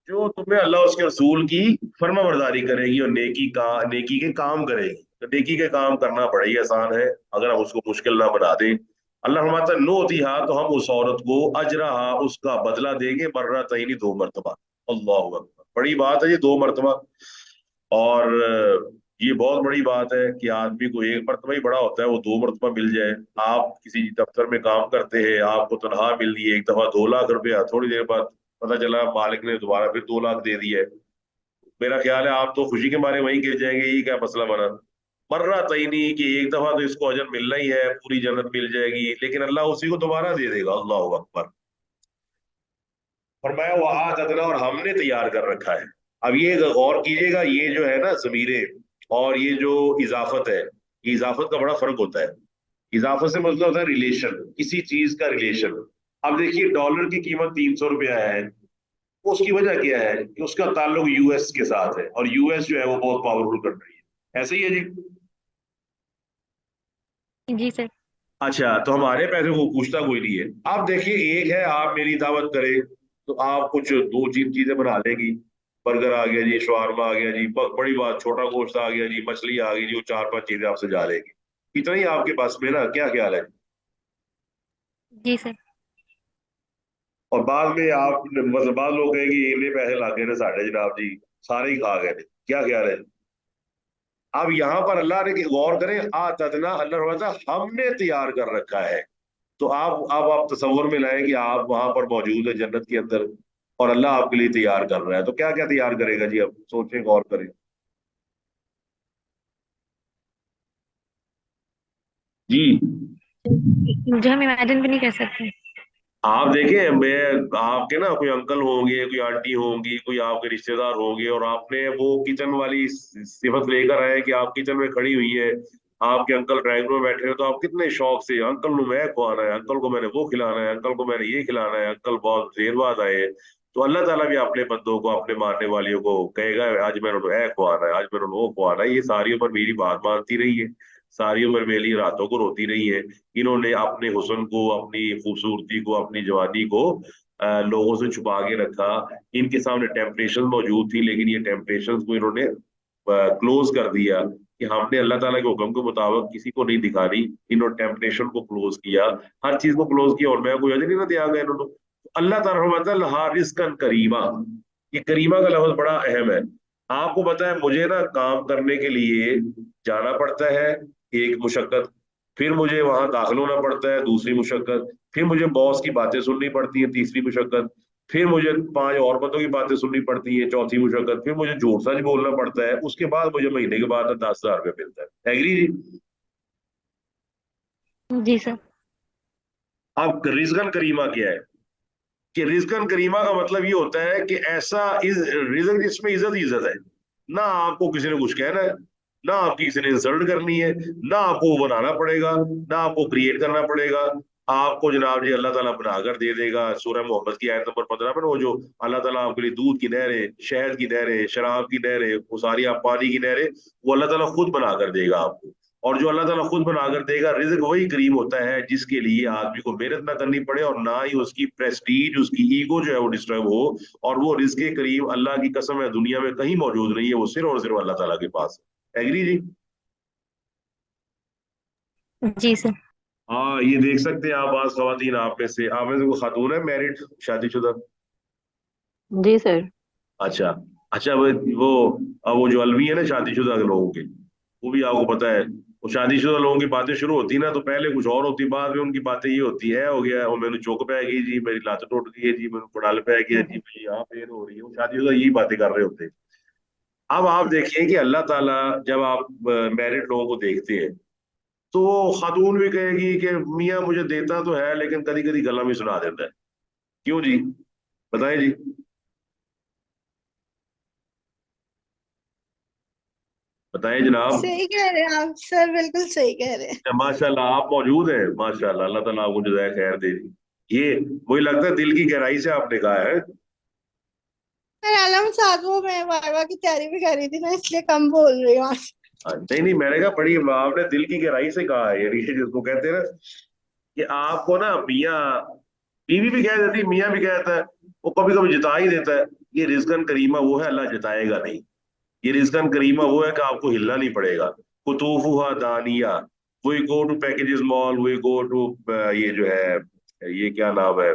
जो तुम्हें अल्लाह उसके रसूल की फर्माबरदारी करेगी और नेकी के काम करेगी, तो नेकी के काम करना बड़ा ही आसान है अगर हम उसको मुश्किल ना बना दें। अल्लाह फरमाता है नो हा, तो हम उस औरत को अजरहा, उसका बदला देंगे, मर्रा तईनी, 2 मरतबा। अल्लाह अकबर, बड़ी बात है ये 2 मरतबा। और ये बहुत बड़ी बात है कि आदमी को 1 मरतबा ही बड़ा होता है, वो 2 मरतबा मिल जाए। आप किसी दफ्तर में काम करते हैं, आपको तनख्वाह मिल रही है, एक दफा 2 लाख रुपया, थोड़ी देर बाद पता चला मालिक ने दोबारा फिर 2 लाख दे दिया है। मेरा ख्याल है आप तो खुशी के मारे वहीं गिर जाएंगे, ये क्या मसला बना? मर्रा तईनी, कि एक दफा तो इसको अजर मिलना ही है, पूरी जन्नत मिल जाएगी, लेकिन अल्लाह उसी को दोबारा दे देगा। अल्लाह अकबर। फरमाया वो आतदना, और हमने तैयार कर रखा है। अब ये गौर कीजिएगा, ये जो है ना ज़मीरें, और ये जो इजाफत है, ये इजाफत का बड़ा फर्क होता है। इजाफत से मतलब होता है रिलेशन, किसी चीज का रिलेशन। अब देखिए, डॉलर की कीमत 300 रुपया है, उसकी वजह क्या है? कि उसका ताल्लुक यूएस के साथ है, और यूएस जो है वो बहुत पावरफुल कंट्री है। ऐसे ही है जी। जी सर। अच्छा, तो हमारे पैसे को पूछता कोई नहीं है। आप देखिए, एक है आप मेरी दावत करें तो आप कुछ दो चीजें बना लेगी। बर्गर आ गया जी, शवारमा आ गया जी, बड़ी बात, छोटा गोश्त आ गया जी, मछली आ गई जी, वो 4-5 चीजें आपसे जा लेगी। इतना ही आपके पास में ना, क्या ख्याल है? जी सर। और बाद में आप मतलब बाद लोग कहेंगे इन्हें पैसे लागे ने साढ़े, जनाब जी सारे ही खा गए ने। क्या ख्याल है? अब यहाँ पर अल्लाह ने गौर करें, आतना, अल्लाह फरमाता है हमने तैयार कर रखा है। तो आप तसव्वुर में लाएं कि आप वहां पर मौजूद है जन्नत के अंदर, और अल्लाह आपके लिए तैयार कर रहा है, तो क्या क्या तैयार करेगा जी? अब सोचें, गौर करें। जी, मुझे हम इमेजिन भी नहीं कर सकते। आप देखें, मैं आपके ना कोई अंकल होंगे, कोई आंटी होंगी, कोई आपके रिश्तेदार होंगे, और आपने वो किचन वाली सिफत लेकर आए कि आप किचन में खड़ी हुई है, आपके अंकल ड्राइंग रूम में बैठे हो, तो आप कितने शौक से, अंकल को मैं खुआना है, अंकल को मैंने वो खिलाना है, अंकल को मैंने ये खिलाना है, अंकल बहुत देर बाद आए हैं। तो अल्लाह ताला भी अपने बंदों को, अपने मानने वालियों को कहेगा आज मैंने उन्हें ऐ खुआना है, आज मैंने उन्हें वो खुआना है। ये सारी उम्र मेरी बात मानती रही है, सारी उम्र मेरी रातों को रोती रही है। इन्होंने अपने हुस्न को, अपनी खूबसूरती को, अपनी जवानी को लोगों से छुपा के रखा। इनके सामने टेम्पटेशन मौजूद थी, लेकिन ये टेम्पटेशन को इन्होंने क्लोज कर दिया कि हमने अल्लाह ताला के हुक्म के मुताबिक किसी को नहीं दिखानी। इन्होंने टेम्पटेशन को क्लोज किया, हर चीज को क्लोज किया, और मैं कोई अजर नहीं ना दिया गया इन्होंने। अल्लाह ताला फरमाता है लहा रिज़्क़न करीमा। ये करीमा का लफ्ज बड़ा अहम है। आपको पता है, मुझे ना काम करने के लिए जाना पड़ता है, एक मुशक्कत, फिर मुझे वहां दाखिल होना पड़ता है, दूसरी मुशक्कत, फिर मुझे बॉस की बातें सुननी पड़ती है, तीसरी मुशक्कत, फिर मुझे 5 और बंदों की बातें सुननी पड़ती है, चौथी मुशक्कत, फिर मुझे झूठ सच बोलना पड़ता है, उसके बाद मुझे महीने के बाद 10,000 रुपये मिलता है। एग्री जी? जी सर। अब रिजकन करीमा क्या है? कि रिजकन करीमा का मतलब ये होता है कि ऐसा रिजक जिसमें इज्जत ही इज्जत है। ना आपको किसी ने कुछ कहना है, ना आपकी किसी ने इंसल्ट करनी है, ना आपको वो बनाना पड़ेगा, ना आपको क्रिएट करना पड़ेगा। आपको जनाब जी अल्लाह ताला बनाकर दे देगा। सूरह मोहम्मद की आयत नंबर 15 में वो जो अल्लाह ताला आपके लिए दूध की नहरें, शहद की नहरें, शराब की नहरें, वो सारी आप पानी की नहरें वो अल्लाह ताला खुद बनाकर देगा आपको। और जो अल्लाह ताला खुद बनाकर देगा, रिज्क वही करीम होता है जिसके लिए आदमी को मेहनत ना करनी पड़े और ना ही उसकी प्रेस्टीज, उसकी ईगो जो है वो डिस्टर्ब हो। और वो रिज्क करीम अल्लाह की कसम है दुनिया में कहीं मौजूद नहीं है, वो सिर्फ और सिर्फ अल्लाह ताला के पास है। एग्री जी? जी सर। हाँ, ये देख सकते हैं आप आज खवातीन, आप में से कोई खातून है मैरिड, शादीशुदा? जी सर। अच्छा। अच्छा, वो जो अलवी है ना शादीशुदा लोगों के, वो भी आपको पता है, वो शादीशुदा लोगों की बातें शुरू होती है ना तो पहले कुछ और होती, बाद में उनकी बातें ये होती है, हो गया वो मैंने चौक पै गई जी, मेरी लात टूट गई है जी, मैंने पड़ाल पै गया जी, मेरी यहाँ पेन हो रही है। वो शादीशुदा यही बातें कर रहे होते हैं। अब आप देखिए कि अल्लाह ताला जब आप मैरिड लोगों को देखते हैं तो वो खातून भी कहेगी कि मियाँ मुझे देता तो है लेकिन कभी कभी गला भी सुना देता है। क्यों जी? बताएं जी। बताएं जनाब। सही कह रहे हैं आप सर, बिल्कुल सही कह रहे हैं। माशाल्लाह आप मौजूद हैं, माशाल्लाह, अल्लाह ताला आपको जज़ाय खैर दे जी। ये मुझे लगता है दिल की गहराई से आपने कहा है। सर आलम साधु में वाइवा की तैयारी भी कर रही थी ना, इसलिए कम बोल रही हूँ आज। नहीं नहीं, मैंने कहा बड़ी आपने दिल की गहराई से कहा है, यानी कि जिसको कहते हैं ना कि आपको ना मियाँ, बीवी भी कह देती, मियाँ भी कहता है, वो कभी कभी जिता ही देता है। ये रिजकन करीमा वो है, अल्लाह जिताएगा नहीं। ये रिजकन करीमा वो है कि आपको हिलना नहीं पड़ेगा। कुतूफुहा दानिया, we go to Packages Mall, we go to ये जो है, ये क्या नाम है,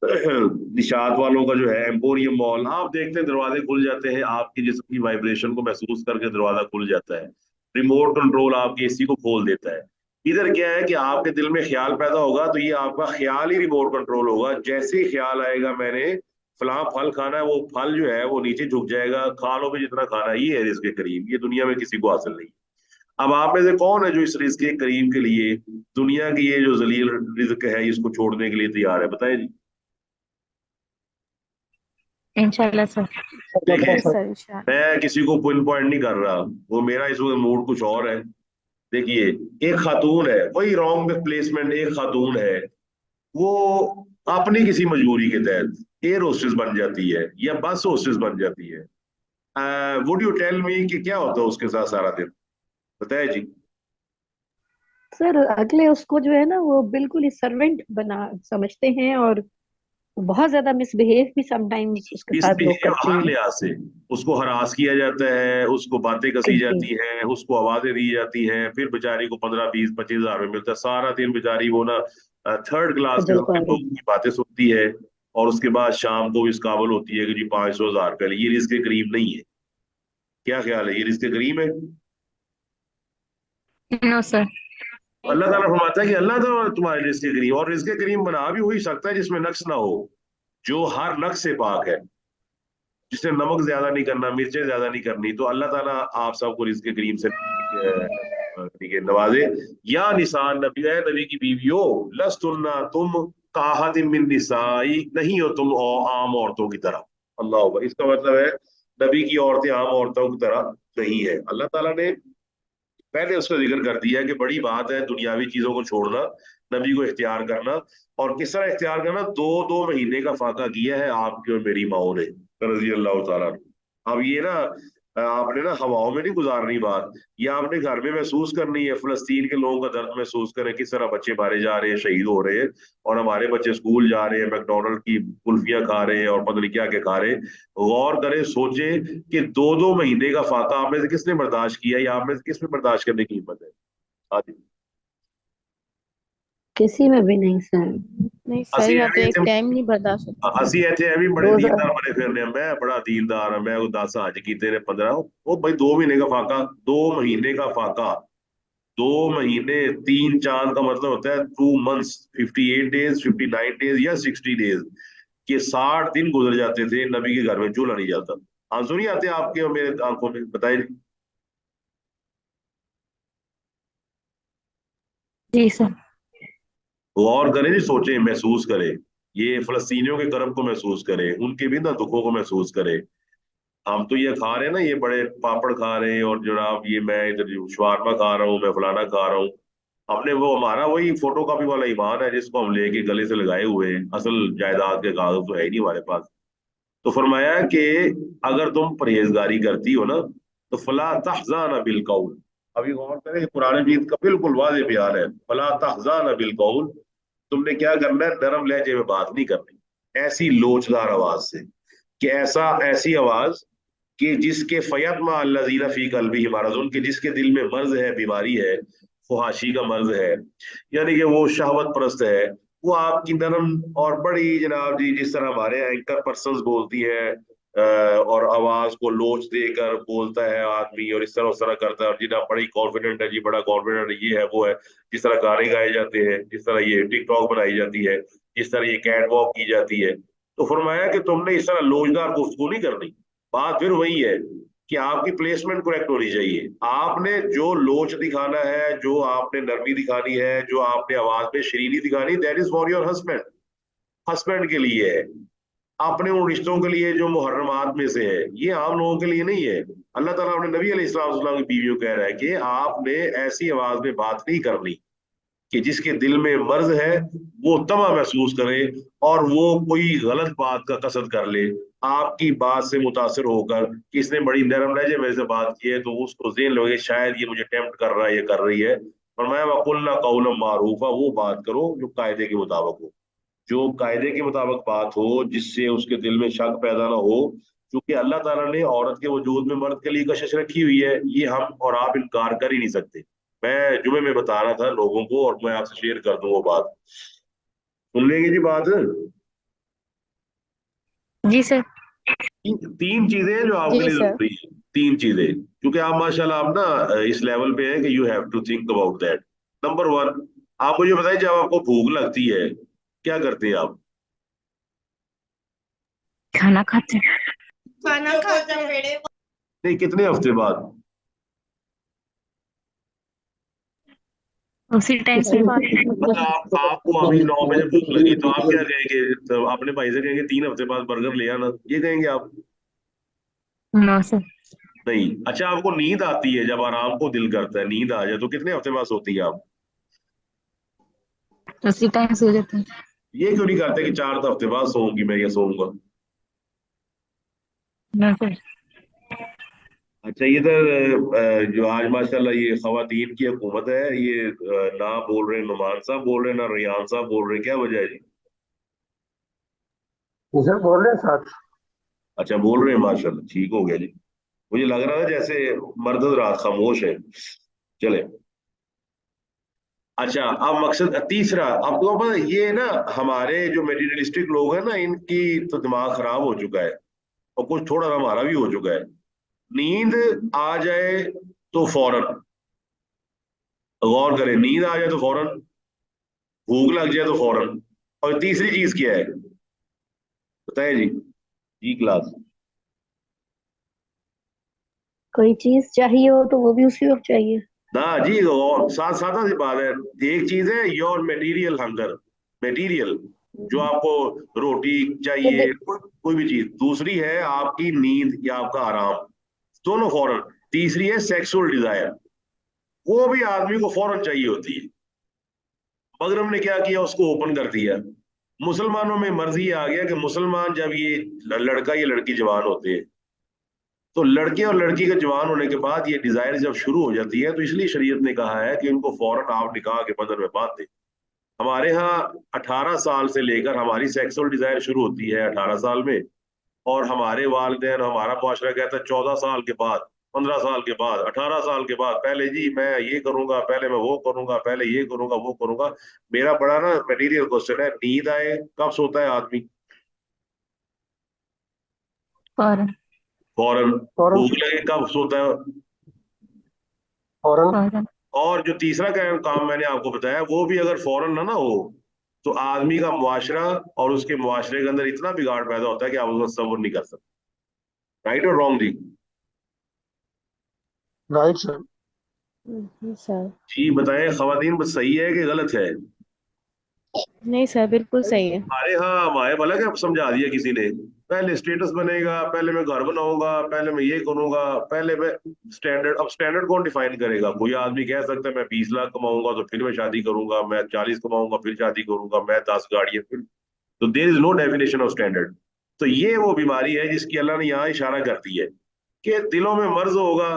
निशात वालों का जो है एम्पोरियम मॉल, आप देखते हैं दरवाजे खुल जाते हैं, आपके जिस्म की वाइब्रेशन को महसूस करके दरवाजा खुल जाता है। रिमोट कंट्रोल आपके एसी को खोल देता है। इधर क्या है कि आपके दिल में ख्याल पैदा होगा तो ये आपका ख्याल ही रिमोट कंट्रोल होगा। जैसे ही ख्याल आएगा मैंने फलां फल खाना है, वो फल जो है वो नीचे झुक जाएगा, खा लो भी जितना खाना है। ये है रिस्क के करीम, ये दुनिया में किसी को हासिल नहीं। अब आप में से कौन है जो इस रिस्क के करीम के लिए दुनिया की ये जो जलील रिस्क है इसको छोड़ने के लिए तैयार है? बताएं जी। इंशाल्लाह सर। देखें, जी सर इंशाल्लाह। मैं किसी को पिन पॉइंट नहीं कर रहा, वो मेरा इस वक्त मूड कुछ और है। देखिए, एक खातून है, वही रॉन्ग प्लेसमेंट, एक खातून है, वो अपनी किसी मजबूरी के तहत एयर होस्टेस बन जाती है या बस होस्टेस बन जाती है। वुड यू टेल मी कि क्या होता है उसके साथ सारा दिन? बताए जी। सर अगले उसको जो है ना वो बिल्कुल ही सर्वेंट बना समझते हैं, और बहुत ज्यादा मिसबिहेव भी समटाइम्स उसके साथ लोग मिसबिहेव करते हर हैं। लिहाज से, उसको हरास किया जाता है, उसको बातें कसी जी जाती हैं, उसको आवाजें दी जाती हैं, फिर बेचारी को 15 20 25 हजार में मिलता है। सारा दिन बेचारी वो ना थर्ड क्लास के खजल लोगों खुआरी। की बातें सुनती है। और उसके बाद शाम को इस काबल होती है कि जी 500 हजार रुपये। ये रिस्क के करीब नहीं है। क्या ख्याल है, ये रिस्क के करीब है? No sir. अल्लाह ताला फरमाता है कि अल्लाह ताला तुम्हारे रिस्क के करीम, और रिस्क के करीम बना भी वही सकता है जिसमें नक्स ना हो, जो हर नक्स से पाक है, जिसने नमक ज्यादा नहीं करना, मिर्चें ज्यादा नहीं करनी। तो अल्लाह ताला आप सबको रिज्क के करीम से ठीक है नवाजे। या निसान नबी, है नबी की बीवियों, लस्तुन्ना तुम काहतिम मिन निसाई, नहीं हो तुम आम औरतों की तरह। अल्लाह अकबर। इसका मतलब है नबी की औरतें आम औरतों की तरह नहीं है। अल्लाह ताला ने पहले उसका जिक्र कर दिया कि बड़ी बात है दुनियावी चीजों को छोड़ना, नबी को इख्तियार करना। और किस तरह इख्तियार करना? 2 2 महीने का फाका किया है आपकी और मेरी माओ ने, रजी अल्लाह ताला अन्हा। अब ये ना आपने ना हवाओं में नहीं गुजारनी बात, ये आपने घर में महसूस करनी है। फलस्तीन के लोगों का दर्द महसूस करें, किस तरह बच्चे मारे जा रहे हैं, शहीद हो रहे हैं, और हमारे बच्चे स्कूल जा रहे हैं, मैकडोनल्ड की कुल्फियां खा रहे हैं और पता नहीं क्या क्या खा रहे हैं। गौर करें, सोचे कि 2 2 महीने का फाका आप में से किसने बर्दाश्त किया, या आप में से किसने बर्दाश्त करने की हिम्मत है? आदि किसी में भी नहीं सर। नहीं ਅਸੀਂ सही बात, तो ਐਵੇਂ एक ਇੱਥੇ टाइम नहीं बर्दाश्त होता। ਅਸੀਂ ਇੱਥੇ ਐਵੇਂ ਬੜੇ रोज ਦੀਨਦਾਰ ਬਣੇ ਫਿਰਨੇ ਆ, ਮੈਂ ਬੜਾ ਦੀਨਦਾਰ ਆ, ਮੈਂ ਉਹ 10 ਹज ਕੀਤੇ ने 15। ਉਹ भाई 2 महीने का फाका, 2 महीने का फाका, 2 महीने 3 चांद का मतलब होता है 2 मंथ्स, 58 डेज, 59 डेज या 60 डेज के 60 दिन गुजर जाते थे, नबी के घर में चूल्हा नहीं जाता। आंसू नहीं आते आपके और मेरे आंखों में? बताइए। जी सर। गौर करें जी, सोचें, महसूस करें, ये फलस्तीनियों के कर्म को महसूस करें, उनके भी ना दुखों को महसूस करें। हम तो ये खा रहे हैं ना, ये बड़े पापड़ खा रहे हैं, और जनाब ये मैं इधर शवारमा खा रहा हूँ, मैं फलाना खा रहा हूँ। हमने वो हमारा वही फोटो कॉपी वाला ईमान है जिसको हम लेके गले से लगाए हुए हैं, असल जायदाद के कागज तो है ही नहीं हमारे पास। तो फरमाया कि अगर तुम परहेजगारी करती हो ना तो फला तहजाना बिल कौल। अभी गौर करें कि कुरान मजीद का बिल्कुल वाज़ेह बयान है, फला तहजाना बिल कौल। तुमने क्या करना है, नरम लहजे में बात नहीं करनी, ऐसी लोचदार आवाज से, कि ऐसी आवाज कि जिसके फयतमा अल्लज़ीना फी कल्बिही मरज़ुन, के जिसके दिल में मर्ज है, बीमारी है, फुहाशी का मर्ज है, यानी कि वो शहवत परस्त है, वो आपकी नरम और बड़ी जनाब जी, जिस तरह हमारे एंकर पर्सन्स बोलती है, और आवाज को लोच देकर बोलता है आदमी, और इस तरह उस तरह करता है, और जितना बड़ी कॉन्फिडेंट है जी, बड़ा कॉन्फिडेंट ये है वो है, जिस तरह गाने गाए जाते हैं, जिस तरह ये टिकटॉक बनाई जाती है, जिस तरह ये कैट वॉक की जाती है। तो फरमाया कि तुमने इस तरह लोचदार गुफ्तगू नहीं करनी। बात फिर वही है कि आपकी प्लेसमेंट करेक्ट होनी चाहिए। आपने जो लोच दिखाना है, जो आपने नरमी दिखानी है, जो आपने आवाज में शरीरी दिखानी, that is for your husband, husband के लिए है। अपने उन रिश्तों के लिए जो मुहर्रमात में से है, ये आम लोगों के लिए नहीं है। अल्लाह ताला अपने नबी अलैहिस्सलाम की बीवियों कह रहा है कि आपने ऐसी आवाज में बात नहीं करनी कि जिसके दिल में मर्ज है वो तमा महसूस करे और वो कोई गलत बात का कसद कर ले, आपकी बात से मुतासिर होकर कि इसने बड़ी नरम लहजे मेरे से बात की है, तो उसको ज़हन लगे शायद ये मुझे टेम्प्ट कर रहा है, ये कर रही है। और मैं वकुल्ना कौलम मारूफा, वो बात करो जो कायदे के मुताबिक हो, जो कायदे के मुताबिक बात हो, जिससे उसके दिल में शक पैदा ना हो। क्योंकि अल्लाह ताला ने औरत के वजूद में मर्द के लिए कशिश रखी हुई है, ये हम और आप इनकार कर ही नहीं सकते। मैं जुमे में बता रहा था लोगों को, और मैं आपसे शेयर कर दूं वो बात, सुन लेंगे जी बात। जी सर। तीन चीजें हैं जो आपके जी लिए सर। जरूरी है, तीन चीजें, क्योंकि आप माशाल्लाह आप ना इस लेवल पे हैं कि you have to think about that. Number one, आप मुझे बताइए, जब आपको भूख लगती है क्या करते हैं आप? खाना खाते हैं। खाना खाते हैं। नहीं, कितने हफ्ते बाद? उसी टाइम से मतलब आपको अभी 9 बजे भूख लगी तो आप क्या कहेंगे, तो अपने भाई से कहेंगे 3 हफ्ते बाद बर्गर ले आना, ये कहेंगे आप? No sir. नहीं। अच्छा, आपको नींद आती है, जब आराम को दिल करता है नींद आ जाए, तो कितने हफ्ते बाद सोती है आप? उसी टाइम सो जाते हैं। ये क्यों नहीं करते कि 4 हफ्ते बाद सोऊंगी मैं, ये सोऊंगा? No sir. अच्छा, इधर जो आज माशाल्लाह ये खवातीन की हुकूमत है, ये ना बोल रहे नुमान साहब बोल रहे, ना रियान साहब बोल रहे, क्या वजह है जी? सर बोल रहे हैं साथ। अच्छा, बोल रहे हैं, माशाल्लाह, ठीक हो गया जी। मुझे लग रहा था जैसे मर्द रात खामोश है। चले। अच्छा, अब मकसद तीसरा, अब तो अब ये ना हमारे जो मेटीरियलिस्टिक लोग हैं ना, इनकी तो दिमाग खराब हो चुका है, और कुछ थोड़ा सा हमारा भी हो चुका है। नींद आ जाए तो फौरन, गौर करें, नींद आ जाए तो फौरन, भूख लग जाए तो फौरन, और तीसरी चीज क्या है बताए जी? जी क्लास। कोई चीज चाहिए हो तो वो भी उसी वक्त चाहिए। ना जी, और सादा सी बात है। एक चीज है योर मेटीरियल हंगर, मेटीरियल, जो आपको रोटी ये चाहिए, कोई भी चीज। दूसरी है आपकी नींद या आपका आराम, दोनों फौरन। तीसरी है सेक्सुअल डिजायर, वो भी आदमी को फौरन चाहिए होती है। मगरब ने क्या किया, उसको ओपन कर दिया। मुसलमानों में मर्जी आ गया कि मुसलमान जब ये लड़का या लड़की जवान होते हैं, तो लड़के और लड़की के जवान होने के बाद ये डिजायर जब शुरू हो जाती है, तो इसलिए शरीयत ने कहा है कि इनको फौरन आप निकाह के बंधन में बांध दें। हमारे यहाँ 18 साल से लेकर हमारी सेक्सुअल डिजायर शुरू होती है, 18 साल में। और हमारे वालिदैन, हमारा मुआशरा कहता है 14 साल के बाद, 15 साल के बाद, 18 साल के बाद, पहले जी मैं ये करूंगा, पहले मैं वो करूंगा, पहले ये करूंगा, वो करूंगा। मेरा बड़ा ना मटेरियल क्वेश्चन है, नींद आए कब सोता है आदमी? फौरन। फौरन। फौरन। भूख लगे कब सोता है? फौरन। फौरन। और जो तीसरा काम मैंने आपको बताया, वो भी अगर फौरन ना हो, तो आदमी का मुआशरा और उसके मुआशरे के अंदर इतना बिगाड़ पैदा होता है कि आप उसका तसव्वुर नहीं कर सकते। राइट और रॉन्ग जी? Right sir. सर जी बताएं खवातीन, बस सही है कि गलत है? नहीं सर, बिल्कुल सही है। अरे हाँ, हमारे भला क्या समझा दिया किसी ने। पहले स्टेटस बनेगा, पहले मैं घर बनाऊंगा, पहले मैं ये करूंगा, पहले मैं स्टैंडर्ड। अब स्टैंडर्ड कौन डिफाइन करेगा? कोई आदमी कह सकता है मैं 20 लाख कमाऊंगा तो फिर मैं शादी करूंगा, मैं 40 कमाऊंगा फिर शादी करूंगा, मैं 10 गाड़ियां फिर। तो there is no definition of standard. तो ये वो बीमारी है जिसकी अल्लाह ने यहाँ इशारा कर दी है कि दिलों में मर्ज होगा।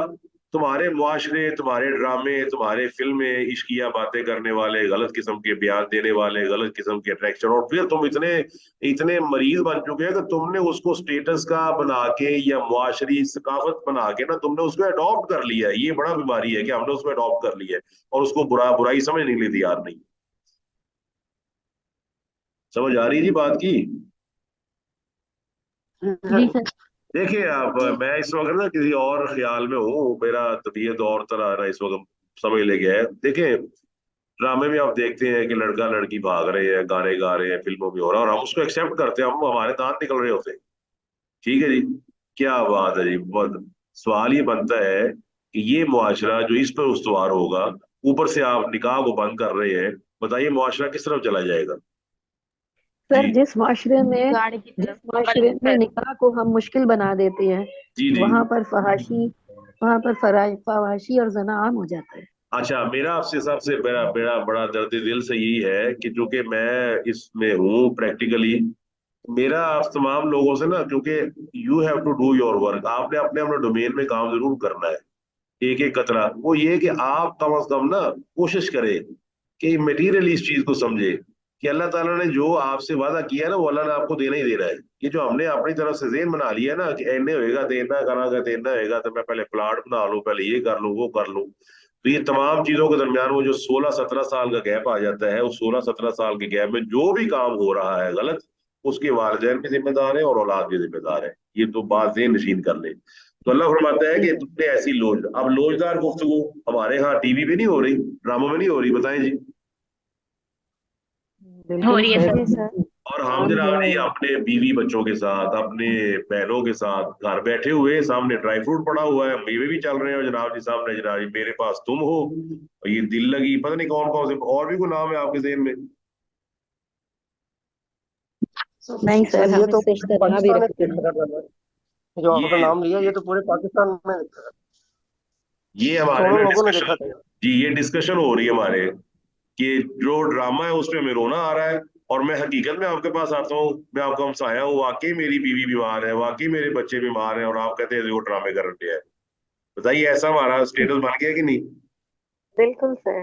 तुम्हारे मुआशरे, तुम्हारे ड्रामे, तुम्हारे फिल्में, इश्किया बातें करने वाले, गलत किस्म के बयान देने वाले, गलत किस्म के अट्रैक्शन, और फिर तुम इतने इतने मरीज बन चुके हैं कि तुमने उसको स्टेटस का बना के या मुआशरी सकाफत बना के ना तुमने उसको अडॉप्ट कर लिया है। ये बड़ा बीमारी है कि हमने उसको अडॉप्ट कर लिया है और उसको बुराई समझने के लिए तैयार नहीं। समझ आ रही है जी बात की? जी सर। देखिए आप, मैं इस वक्त ना किसी और ख्याल में हूँ, मेरा तबीयत और तरह ना इस वक्त समझ ले गया है। देखिए, ड्रामे में आप देखते हैं कि लड़का लड़की भाग रहे हैं, गाने गा रहे हैं, फिल्मों में हो रहा है, और हम उसको एक्सेप्ट करते हैं, हम हमारे दांत निकल रहे होते हैं। ठीक है जी, क्या बात है जी। बहुत सवाल ये बनता है कि ये मुआशरा जो इस पर उस्तवार होगा, ऊपर से आप निकाह को बंद कर रहे हैं, बताइए मुआशरा किस तरफ चला जाएगा? सर जी गाड़ी की जिस तरफ माशरे में निकाह को हम मुश्किल बना देते हैं, जी जी। वहां पर फवाशी और जना आम हो जाता है। अच्छा, मेरा आपसे सबसे बड़ा बड़ा बड़ा दर्द दिल से यही है कि चूंकि मैं इसमें हूँ प्रैक्टिकली, मेरा आप तमाम लोगों से ना, क्योंकि you have to do your work, आपने अपने अपने डोमेन में काम जरूर करना है। एक एक कतरा वो ये कि आप कम से कम ना कोशिश करें कि मटीरियल इस चीज को समझे कि अल्लाह ताला ने जो आपसे वादा किया है ना, वो अल्लाह ने आपको देना ही दे रहा है। ये जो हमने अपनी तरफ से ज़हन बना लिया ना कि इन्ने होएगा तो इन्ना करांगा, तो इन्ना होएगा तो मैं पहले प्लाट बना लूं, पहले ये कर लूं, वो कर लूं, तो ये तमाम चीजों के दरमियान वो जो 16-17 साल का गैप आ जाता है, उस 16-17 साल के गैप में जो भी काम हो रहा है गलत, उसके वालिदैन भी जिम्मेदार है और औलाद भी जिम्मेदार है। ये तो बात ज़हन नशीन कर ले। तो अल्लाह फरमाता है जी कि सर। तुमने ऐसी लोज, अब लोजदार गुफ्तगू हमारे यहाँ टीवी पे नहीं हो रही, ड्रामों में नहीं हो रही, बताएं जी। हो बिल्कुल रही है सर। जी सर। सर। और हम आम है। जनाब जी अपने बीवी बच्चों के साथ, अपने बहनों के साथ घर बैठे हुए, सामने ड्राई फ्रूट पड़ा हुआ है, मेवे भी चल रहे हैं, और जनाब जी सामने जनाब जी मेरे पास तुम हो, और ये दिल लगी, पता नहीं कौन कौन से और भी कोई नाम है आपके ज़हन में? नहीं सर, ये हम तो इससे इज्तनाब भी पाकिस्तान में रखते हैं। देखा करता है। जो आपका ये नाम लिया, ये तो पूरे पाकिस्तान में देखा करता ये है। हमारे करोड़ों ना लोगों ने देखा डिस्कशन, था। जी ये डिस्कशन हो रही है हमारे कि जो ड्रामा है उसमें हमें रोना आ रहा है, और मैं हकीकत में आपके पास आता हूँ, मैं आपका हमसाया हूँ, वाकई मेरी बीवी बीमार है, वाकई मेरे बच्चे बीमार हैं, और आप कहते हैं वो ड्रामे कर रहे हैं। बताइए, ऐसा हमारा स्टेटस बन गया कि नहीं? बिल्कुल सर।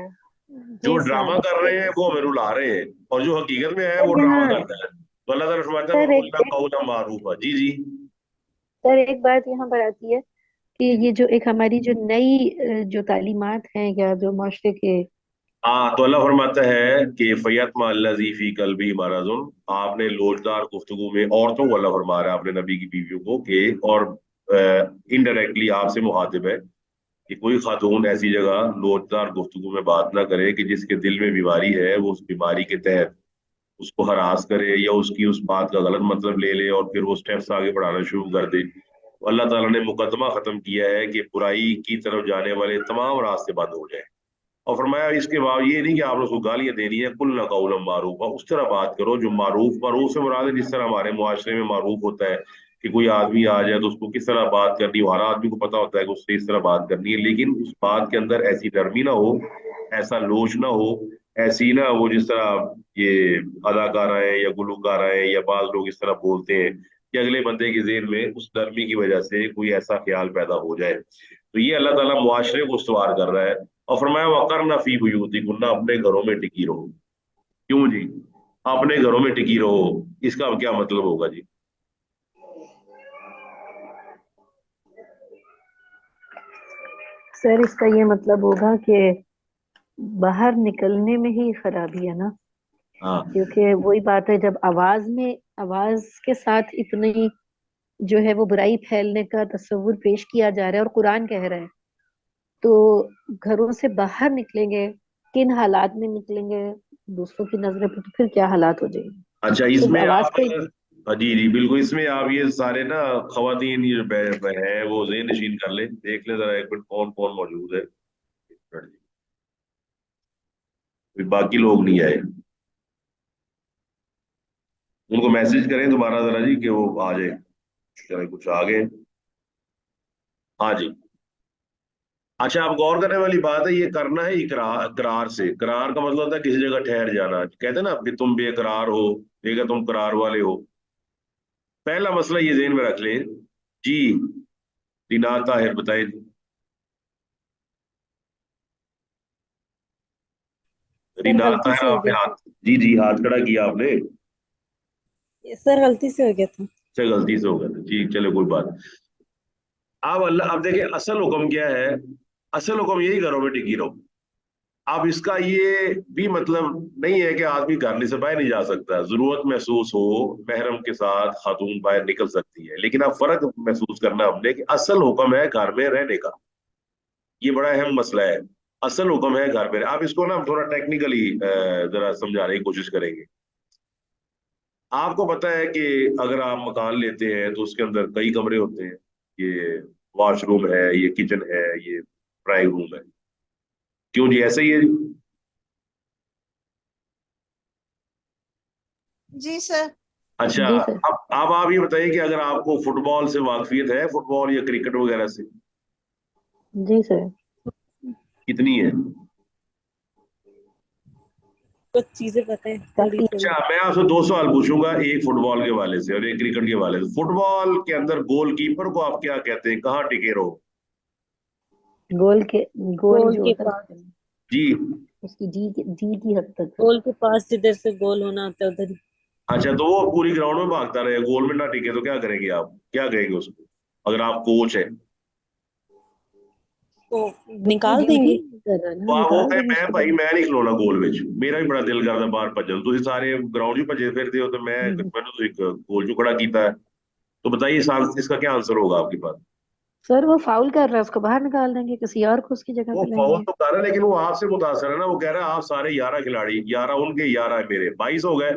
जो जी ड्रामा सर। कर रहे हैं वो हमें रुला रहे हैं, और जो हकीकत में है वो सर ड्रामा यहाँ करता है। तो अल्लाह ताला फरमाता है सर वकुल्ना कौला मारूफा। जी जी। सर एक बात यहाँ पर आती है कि ये जो एक हमारी जो नई जो तालीमात हैं या जो माशरे के। हाँ, तो अल्लाह फरमाता है कि फयतमा अल्लज़ी फी कल्बी मरज़ुन, आपने लोजदार गुफ्तगू में औरतों को अल्लाह फरमा रहा है, आपने नबी की बीवियों को कि, और इनडायरेक्टली आपसे मुखातिब है कि कोई खातून ऐसी जगह लोजदार गुफ्तगू में बात ना करे कि जिसके दिल में बीमारी है, वो उस बीमारी के तहत उसको हरास करे या उसकी उस बात का गलत मतलब ले ले और फिर वो स्टेप्स आगे बढ़ाना शुरू कर दे। तो अल्लाह ताला ने मुकदमा खत्म किया है कि बुराई की तरफ जाने वाले तमाम रास्ते बंद हो जाए। और फरमाया इसके बाद ये नहीं कि आपने उसको गालियां देनी है, कुल ना कौलम मारूफ, उस तरह बात करो जो मारूफ, मारूफ से मुराद है जिस तरह हमारे मुआशरे में मारूफ होता है कि कोई आदमी आ जाए तो उसको किस तरह बात करनी है, हर आदमी को पता होता है कि उससे इस तरह बात करनी है, लेकिन उस बात के अंदर ऐसी नरमी ना हो, ऐसा लोच ना हो, ऐसी ना वो जिस तरह ये अदाकारा है या गुलूकारा है या बाज लोग इस तरह बोलते हैं कि अगले बंदे के ज़हन में उस नरमी की वजह से कोई ऐसा ख्याल पैदा हो जाए। तो ये अल्लाह ताला मुआशरे को इस्तवार कर रहा है। और फरमाया वक़रना फी बुयूतिकुन्ना, अपने घरों में टिकी रहो। क्यों जी? अपने घरों में टिकी रहो, इसका अब क्या मतलब होगा जी? सर इसका ये मतलब होगा कि बाहर निकलने में ही खराबी है ना, हाँ क्योंकि वही बात है, जब आवाज के साथ इतनी जो है वो बुराई फैलने का तस्वुर पेश किया जा रहा है और कुरान कह रहा है, तो घरों से बाहर निकलेंगे, किन हालात में निकलेंगे दूसरों की नजरों पे, तो फिर क्या हालात हो जाएंगे। अच्छा, सिर्फ इसमें आवाज आप, पे। हाँ, जी जी बिल्कुल, इसमें आप ये सारे ना खवातीन ये है वो ज़हन नशीन कर ले, देख ले जरा एक मिनट कौन कौन मौजूद है। बाकी लोग नहीं आए। उनको मैसेज करें दोबारा जरा जी कि वो आ जाए, चले कुछ आ गए। हाँ जी। अच्छा, आप गौर करने वाली बात है, ये करना है इकरार, करार से। करार का मतलब होता है किसी जगह ठहर जाना। कहते हैं ना कि तुम बेकरार हो, देखा तुम करार वाले हो। पहला मसला ये ज़हन में रख लें जी। रिनात ताहिर बताइए। सर रिनात गलती ताहिर से हो आपने गया हाथ, जी जी हाथ खड़ा किया आपने। सर गलती से हो गया था। से गलती से हो गया था, ठीक, चलो कोई बात। अब देखिए असल हुक्म क्या है। असल हुक्म यही, घरों में टिकी रहो। अब इसका ये भी मतलब नहीं है कि आदमी घर से बाहर नहीं जा सकता। जरूरत महसूस हो महरम के साथ खातून बाहर निकल सकती है, लेकिन अब फर्क महसूस करना हमने कि असल हुक्म है घर में रहने का। ये बड़ा अहम मसला है। असल हुक्म है घर में। अब इसको ना हम थोड़ा टेक्निकली जरा समझाने की कोशिश करेंगे। आपको पता है कि अगर आप मकान लेते हैं तो उसके अंदर कई कमरे होते हैं। ये वॉशरूम है, ये किचन है, ये ड्राइंग रूम है। क्यों जी, ऐसे ही है जी? जी सर। अच्छा, जी सर। अब आप ये बताइए कि अगर आपको फुटबॉल से वाकफियत है, फुटबॉल या क्रिकेट वगैरह से, जी सर। कितनी है? कुछ चीजें पता है थोड़ी काफी। थोड़ी। अच्छा, मैं आपसे दो सवाल पूछूंगा, एक फुटबॉल के हवाले से और एक क्रिकेट के हवाले से। फुटबॉल के अंदर गोलकीपर को आप क्या कहते हैं, कहाँ टिके रहो? गोल के गोल गोल जो के होता पास। है जी। उसकी डी की हद तक। गोल के पास जिधर से गोल होना होता है उधर ही। अच्छा, तो वो पूरी ग्राउंड में भागता रहे, गोल में ना टिके तो क्या करेंगे आप, क्या कहेंगे उसको, अगर आप कोच है? तो वो निकाल ड्यूटी देंगे। नहीं कर रहा ना, वो निकाल कहे देंगे मैं उसको भाई तो। मैं नहीं खिलौना गोल ਵਿੱਚ, ਮੇਰਾ ਵੀ ਬੜਾ ਦਿਲ ਕਰਦਾ ਬਾਹਰ ਭੱਜਣ, ਤੁਸੀਂ ਸਾਰੇ ग्राउंड ही ਭੱਜੇ ਫਿਰਦੇ हो, तो मैं हम्म। मैंने तो एक गोल जो खड़ा कीता है। तो बताइए इसका क्या आंसर होगा आपके पास? सर वो फाउल कर रहा है, उसको बाहर निकाल देंगे, किसी और को उसकी जगह वो पे फाउल लेंगे। तो कर रहा है, लेकिन वो आपसे मुतासर है ना। वो कह रहा है आप सारे 11 खिलाड़ी, 11 उनके 11 है मेरे, 22 हो गए।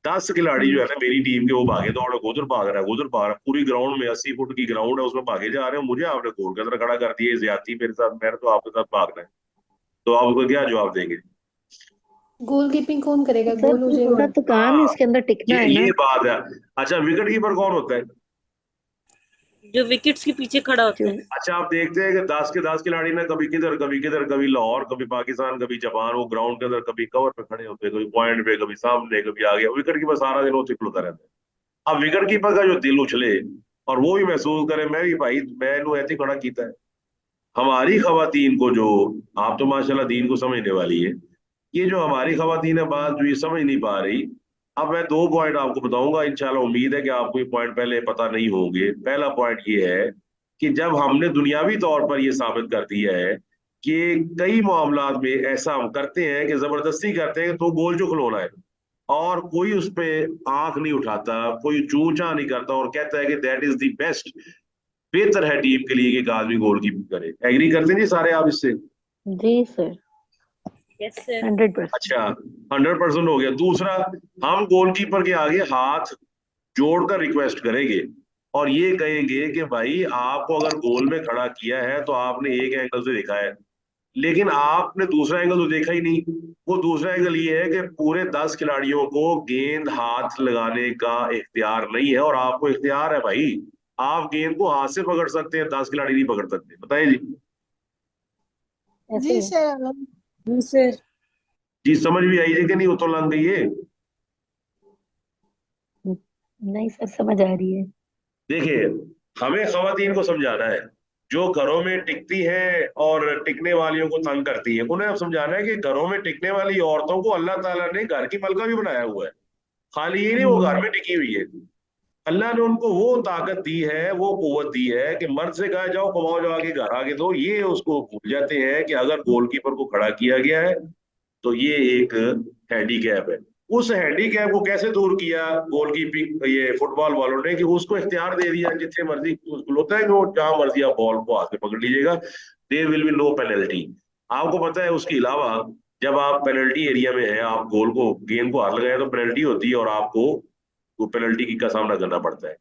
10 खिलाड़ी जो है ना मेरी टीम के, वो भागे दौड़े, उधर भाग रहा है उधर भाग रहा है, पूरी ग्राउंड में 80 फुट की ग्राउंड है, उसमें भागे जा रहे हैं। मुझे आपने गोल के अंदर खड़ा कर दिया, ज्यादती मेरे साथ, मैंने तो आपके साथ भागना है। तो आप उसको क्या जवाब देंगे? गोल कीपिंग कौन करेगा, सर गोल हो उसका जाएगा। तो काम है हाँ, इसके अंदर टिकना है ना। ये बात है। अच्छा, विकेट कीपर कौन होता है? जो विकेट्स के पीछे खड़ा होता जो है। अच्छा, आप देखते हैं कि 10 के 10 खिलाड़ी ना, कभी किधर कभी किधर, कभी लाहौर, कभी पाकिस्तान, कभी जापान, वो ग्राउंड के अंदर कभी कवर पे खड़े होते हैं, कभी पॉइंट पे, कभी सामने, कभी आगे। विकेट कीपर सारा दिन उसे खुलता रहता है। अब विकेट कीपर का जो दिल उछले और वो भी महसूस करे, मैं भी भाई मैनू ऐसे खड़ा कीता है। हमारी खवातीन को जो, आप तो माशाल्लाह दीन को समझने वाली है, ये जो हमारी खवातीन है बात जो ये समझ नहीं पा रही। अब मैं दो पॉइंट आपको बताऊंगा, इंशाल्लाह उम्मीद है कि आपको ये पॉइंट पहले पता नहीं होंगे। पहला पॉइंट ये है कि जब हमने दुनियावी तौर पर ये साबित कर दिया है कि कई मामलात में ऐसा हम करते हैं कि जबरदस्ती करते हैं तो गोल जो खिलौना है, और कोई उस पे आंख नहीं उठाता, कोई चूं चा नहीं करता और कहता है कि दैट इज द बेस्ट, बेहतर है टीम के लिए कि एक आदमी गोलकीपिंग करे। एग्री करते हैं जी सारे आप इससे? जी सर। Yes sir. 100%। अच्छा, 100% हो गया। दूसरा, हम गोलकीपर के आगे हाथ जोड़कर रिक्वेस्ट करेंगे और ये कहेंगे कि भाई आपको अगर गोल में खड़ा किया है तो आपने एक एंगल से देखा है, लेकिन आपने दूसरा एंगल तो देखा ही नहीं। वो दूसरा एंगल ये है कि पूरे 10 खिलाड़ियों को गेंद हाथ लगाने का इख्तियार नहीं है, और आपको इख्तियार है भाई। आप गेंद को हाथ से पकड़ सकते हैं, 10 खिलाड़ी नहीं पकड़ सकते। बताइए जी। ऐसे जी ही है। सर। जी सर। जी समझ भी आई है कि नहीं, वो तो लग गई है। नहीं सर, समझ आ रही है। देखिए, हमें खवातीन को समझाना है जो घरों में टिकती हैं और टिकने वालियों को तंग करती हैं। उन्हें अब समझाना है कि घरों में टिकने वाली औरतों को अल्लाह ताला ने घर की मलका भी बनाया हुआ है। खाली ये नहीं वो घर में टिकी हुई है। अल्लाह ने उनको वो ताकत दी है, वो कुव्वत दी है कि मर्द से कहा जाओ कमाओ जाओ आगे घर आके दो। ये उसको भूल जाते हैं कि अगर गोलकीपर को खड़ा किया गया है तो ये एक हैंडीकैप है। उस हैंडीकैप को कैसे दूर किया गोलकीपिंग ये फुटबॉल वालों ने, कि उसको इख्तियार दे दिया जितने मर्जी उसको होता है कि वो जहां मर्जी आप बॉल को हाथ से पकड़ लीजिएगा, there will be no penalty. आपको पता है उसके अलावा जब आप पेनल्टी एरिया में है, आप गोल को गेंद को हाथ लगाए तो पेनल्टी होती है और आपको वो पेनल्टी की का सामना करना पड़ता है।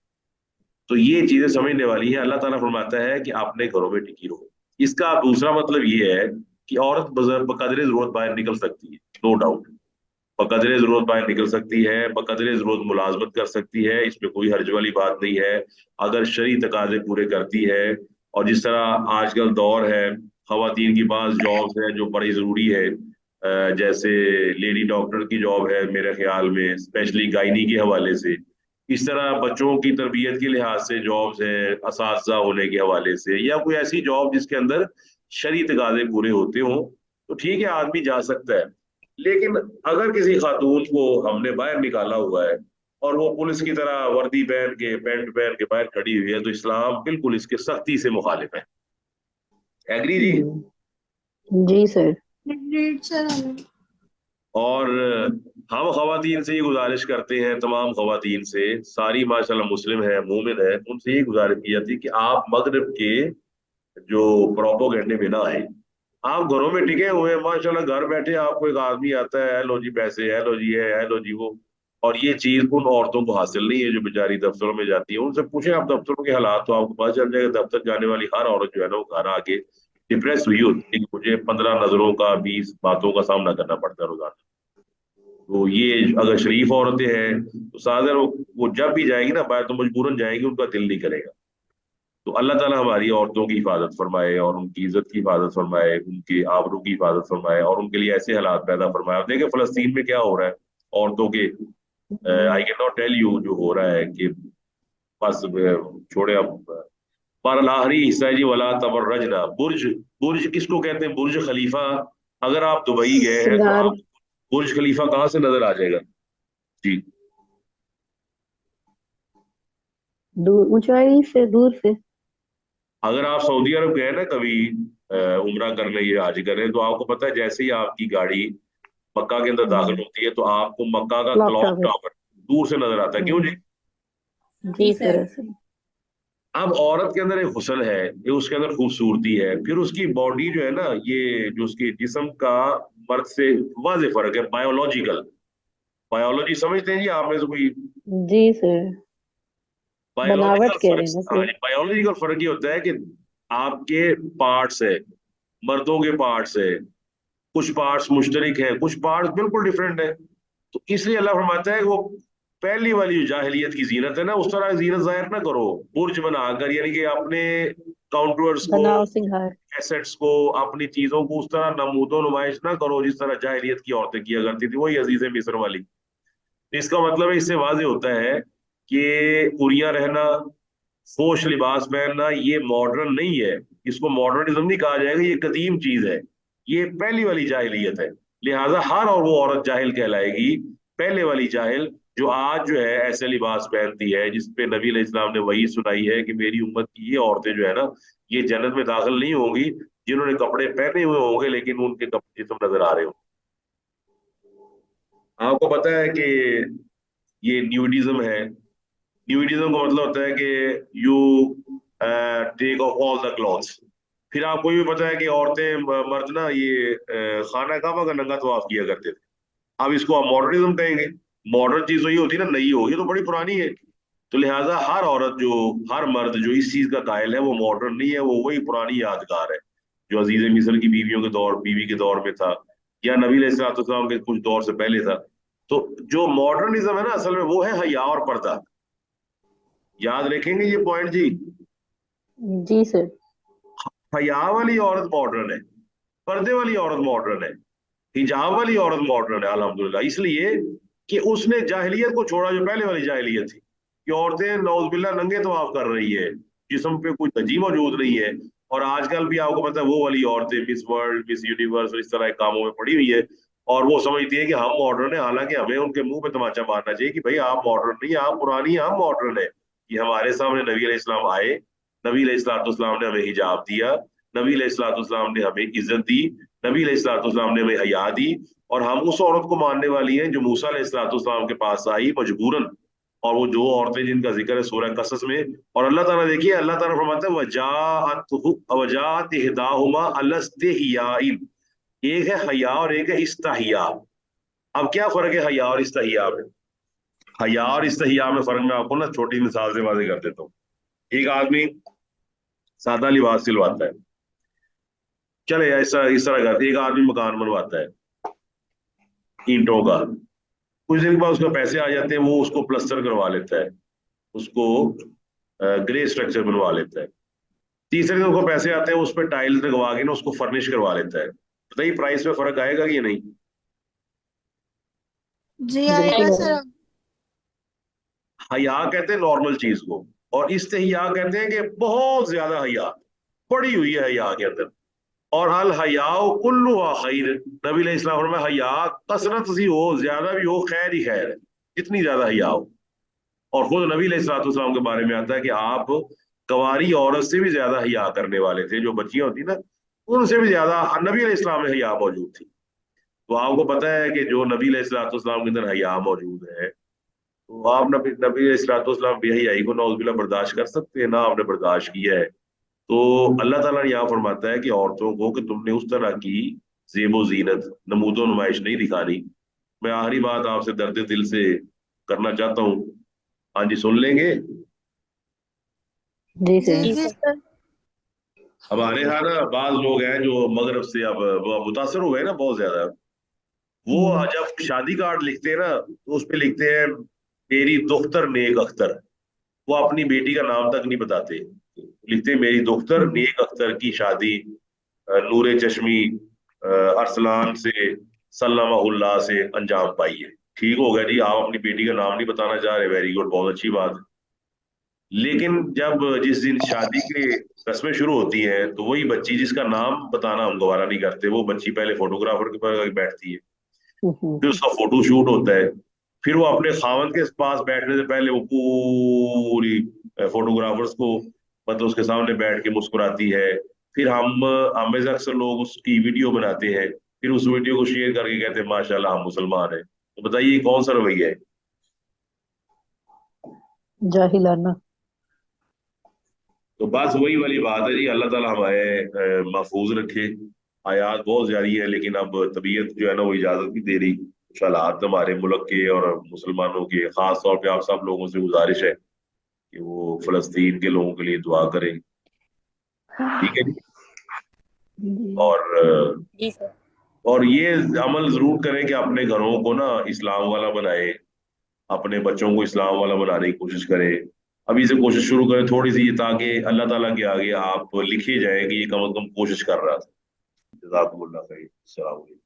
तो ये चीजें समझने वाली है। अल्लाह ताला फरमाता है कि आपने घरों में टिकी रहो। इसका दूसरा मतलब ये है कि औरत बकदरे जरूरत बाहर निकल सकती है, नो डाउट। बकदरे जरूरत बाहर निकल सकती है, बकदरे जरूरत मुलाजमत कर सकती है, इसमें कोई हर्ज वाली बात नहीं है अगर शरई तकाजे पूरे करती है। और जिस तरह आजकल दौर है, खवातीन की बात जॉब्स हैं जो बड़ी ज़रूरी है, जैसे लेडी डॉक्टर की जॉब है मेरे ख्याल में, स्पेशली गायनी के हवाले से। इस तरह बच्चों की तरबियत के लिहाज से जॉब्स हैं, असातिज़ा होने के हवाले से, या कोई ऐसी जॉब जिसके अंदर शरई तकाजे पूरे होते हों, तो ठीक है आदमी जा सकता है। लेकिन अगर किसी खातून को हमने बाहर निकाला हुआ है और वो पुलिस की तरह वर्दी पहन के, पैंट पहन के बाहर खड़ी हुई है, तो इस्लाम बिल्कुल इसके सख्ती से मुखालिफ है। एग्री जी? जी सर। Agreed, sir. और हम खवातीन से ये गुजारिश करते हैं, तमाम खवातीन से, सारी माशाल्लाह मुस्लिम है, मोमिन है, उनसे ये गुजारिश की जाती है कि आप मगरिब के जो प्रोपोगेंडे में ना आए। आप घरों में टिके हुए हैं माशाल्लाह, घर बैठे आपको एक आदमी आता है, हेलो जी पैसे, हेलो जी है, हेलो जी वो, और ये चीज उन औरतों को हासिल नहीं है जो बेचारी दफ्तरों में जाती है। उनसे पूछें आप दफ्तरों के हालात, तो आपको पता चल जाएगा दफ्तर जाने वाली हर औरत जो है ना, वो घर आके डिप्रेस हुई होती है कि मुझे 15 नजरों का, 20 बातों का सामना करना पड़ता है रोजाना। तो ये अगर शरीफ औरतें हैं तो सादर वो जब भी जाएंगी ना बाहर, तो मजबूरन जाएंगी, उनका दिल नहीं करेगा। तो अल्लाह ताला हमारी औरतों की हिफाजत फरमाए और उनकी इज्जत की हिफाजत फरमाए, उनके आबरू की हिफाजत फरमाए और उनके लिए ऐसे हालात पैदा फरमाए। अब देखें फलस्तीन में क्या हो रहा है औरतों के, I can not tell you जो हो रहा है कि बस छोड़े अब। पर आखिरी हिस्सा है जी, वला तबर्रजना, बुर्ज, बुर्ज किसको कहते हैं? बुर्ज खलीफा। अगर आप दुबई गए हैं तो सिंगार। आप बुर्ज खलीफा कहाँ से नजर आ जाएगा जी? दूर, ऊंचाई से, दूर से। अगर आप सऊदी अरब गए ना कभी उम्रा करने या हज करने, तो आपको पता है जैसे ही आपकी गाड़ी मक्का के अंदर दाखिल होती है तो आपको मक्का का क्लॉक क्लॉक टावर। टावर दूर से नजर आता है। क्यों जी? जी सर। अब औरत के अंदर एक हुस्न है, ये उसके अंदर खूबसूरती है, फिर उसकी बॉडी जो है ना, ये जो उसकी जिस्म का मर्द से वाज़ेह फर्क है, बायोलॉजिकल। बायोलॉजी समझते हैं जी आप में से कोई? जी सर। बनावट बायोलॉजिकल कह फर्क, रहे हैं ना हाँ सर। बायोलॉजिकल फर्क ये होता है कि आपके पार्ट्स है, मर्दों के पार्ट्स है, कुछ पार्ट्स मुश्तरक है, कुछ पार्ट्स बिल्कुल डिफरेंट है। तो इसलिए अल्लाह फरमाता है कि वो पहली वाली जो जाहिलियत की जीनत है ना, उस तरह जीनत जाहिर ना करो बुर्ज बनाकर, यानी कि अपने काउंटर्स को, बनाओ सिंगार। एसेट्स को, अपनी चीजों को उस तरह नमूदो नुमाइश ना करो जिस तरह जाहिलियत की औरतें किया करती थी, वही अजीज मिस्र वाली। इसका मतलब है, इससे वाज़ेह होता है कि उरिया रहना, फोश लिबास पहनना ये मॉडर्न नहीं है, इसको मॉडर्निज्म नहीं कहा जाएगा, ये कदीम चीज है, ये पहली वाली जाहिलियत है। लिहाजा हर और वो औरत जाहिल कहलाएगी, पहले वाली जाहिल, जो आज जो है ऐसे लिबास पहनती है जिस पे नबी अलैहिस्सलाम ने वही सुनाई है कि मेरी उम्मत की ये औरतें जो है ना, ये जन्नत में दाखिल नहीं होंगी जिन्होंने कपड़े पहने हुए होंगे लेकिन उनके कपड़े जिस्म नजर आ रहे हो। आपको पता है कि ये न्यूडिज्म है। न्यूडिज्म का मतलब होता है कि you take off all the clothes. फिर आपको ये भी पता है कि औरतें मर्द ना ये खाना काबा का नंगा तवाफ किया करते थे। अब इसको आप मॉडर्निज्म कहेंगे। मॉडर्न चीज तो ये होती है ना, नई हो, ये तो बड़ी पुरानी है। तो लिहाजा हर औरत जो, हर मर्द जो इस चीज का कायल है वो मॉडर्न नहीं है, वो वही पुरानी यादगार है जो अजीज मिस्र की बीवियों के दौर, बीवी के दौर में था, या नबी अलैहिस्सलाम के कुछ दौर से पहले था। तो जो मॉडर्निज्म है ना, असल में वो है हया और पर्दा। याद रखेंगे ये पॉइंट जी। जी सर। हया वाली औरत मॉडर्न है, पर्दे वाली औरत मॉडर्न है, हिजाब वाली औरत मॉडर्न है अल्हम्दुलिल्लाह। इसलिए कि उसने जाहिलियत को छोड़ा जो पहले वाली जाहिलियत थी, कि औरतें नौजुबिल्ला नंगे तवाफ कर रही है, जिस्म पे कोई तजी मौजूद नहीं है। और आजकल भी आपको पता है वो वाली औरतें मिस वर्ल्ड, मिस यूनिवर्स और इस तरह के कामों में पड़ी हुई है, और वो समझती है कि हम मॉडर्न है। हालांकि हमें उनके मुंह पे तमाचा मारना चाहिए कि भाई आप मॉडर्न नहीं, आप पुरानी, हम मॉडर्न है। कि हमारे सामने नबी अलैहिस्सलाम आए, नबी अलैहिस्सलाम ने हमें हिजाब दिया, नबी अलैहिस्सलाम ने हमें इज्जत दी, नबी अलैहिस्सलाम ने हमें हया दी, और हम उस औरत को मानने वाली हैं जो मूसा अलैहिस्सलाम के पास आई मजबूरन। और वो जो औरतें जिनका जिक्र है सूरह कसस में, और अल्लाह ताला देखिए, अल्लाह ताला फरमाता है वजात इहदाहुमा अलस्तिहियाइन, एक है हया और एक है इस्तहिया। अब क्या फर्क है हया और इस्तहिया में? हया और इस्तहिया में फर्क मैं आपको ना छोटी मिसाल से वाज़ेह कर देता हूँ। एक आदमी सादा लिबास सिलवाता है, चले ऐसा इस तरह करते, एक आदमी मकान बनवाता है ईंटों का, कुछ दिन के बाद उसका पैसे आ जाते हैं, वो उसको प्लस्टर करवा लेता है, उसको ग्रे स्ट्रक्चर बनवा लेता है। तीसरे दिन उसको पैसे आते हैं, उस पर टाइल्स लगवा के ना उसको फर्निश करवा लेता है। बताइए प्राइस में फर्क आएगा कि नहीं? जी आएगा बिल्कुल सर। हया कहते हैं नॉर्मल चीज को, और इस्तेहिया कहते हैं कि बहुत ज्यादा हया पड़ी हुई है हया के अंदर। और अल हयाओ कुल्लुहा खैर, नबी अलैहि सलाम फरमाया हया कसरत सी हो, ज्यादा भी हो, खैर ही खैर है, जितनी ज्यादा हया हो। और खुद नबी अलैहि सलातो वसलाम के बारे में आता है कि आप कंवारी औरत से भी ज्यादा हया करने वाले थे, जो बच्चियां होती ना उनसे भी ज्यादा नबी अलैहि सलाम में हया मौजूद थी। तो आपको पता है कि जो नबी अलैहि सलातो वसलाम के अंदर हया मौजूद है, तो आप नबी नबी अलैहि सलातो वसलाम बेहयाई को नौज़ुबिल्लाह बर्दाश्त कर सकते हैं? ना आपने बर्दाश्त किया है। तो अल्लाह ताला ने यहाँ फरमाता है कि औरतों को कि तुमने उस तरह की ज़ेबो ज़ीनत नमूदो नुमाइश नहीं दिखानी। मैं आखिरी बात आपसे दर्द दिल से करना चाहता हूँ। हाँ जी, सुन लेंगे? जी जी सर। जी जी सर। सर। हमारे यहाँ ना बाज लोग हैं जो मगरब से अब मुतासर हुए ना बहुत ज्यादा। वो जब शादी कार्ड लिखते हैं ना तो उस पे लिखते हैं मेरी दोख्तर नेक अख्तर। वो अपनी बेटी का नाम तक नहीं बताते, लिखते हैं मेरी दोख्तर नेक अख्तर की शादी नूरे चश्मी अरसलान से सल्लल्लाहु से अंजाम पाई है। ठीक हो गया जी, आप अपनी बेटी का नाम नहीं बताना चाह रहे, वेरी गुड, बहुत अच्छी बात है। लेकिन जब जिस दिन शादी के रस्में शुरू होती हैं तो वही बच्ची जिसका नाम बताना हम गवारा नहीं करते, वो बच्ची पहले फोटोग्राफर के पास बैठती है, फिर उसका फोटो शूट होता है, फिर वो अपने खावंद के पास बैठने से पहले वो पूरी फोटोग्राफर्स को मतलब उसके सामने बैठ के मुस्कुराती है। फिर हमें से अक्सर लोग उसकी वीडियो बनाते हैं, फिर उस वीडियो को शेयर करके कहते हैं माशाल्लाह हम मुसलमान हैं। तो बताइए ये कौन सा रवैया है? जाहिलाना। तो बस वही वाली बात है जी, अल्लाह ताला हमारे महफूज रखे। आयात बहुत जारी है, लेकिन अब तबीयत जो है ना वो इजाजत नहीं दे रही। कुछ हालात हमारे मुल्क के और मुसलमानों के, खास तौर पे आप सब लोगों से गुजारिश है कि वो फलस्तीन के लोगों के लिए दुआ करें। ठीक है जी। और जी सर। और ये अमल जरूर करें कि अपने घरों को ना इस्लाम वाला बनाए, अपने बच्चों को इस्लाम वाला बनाने की कोशिश करें। अभी से कोशिश शुरू करें थोड़ी सी, ताकि अल्लाह ताला के आगे आप लिखे जाए कि ये कम से कम कोशिश कर रहा था। जज़ाकुमुल्लाह खैर। अस्सलाम वालेकुम।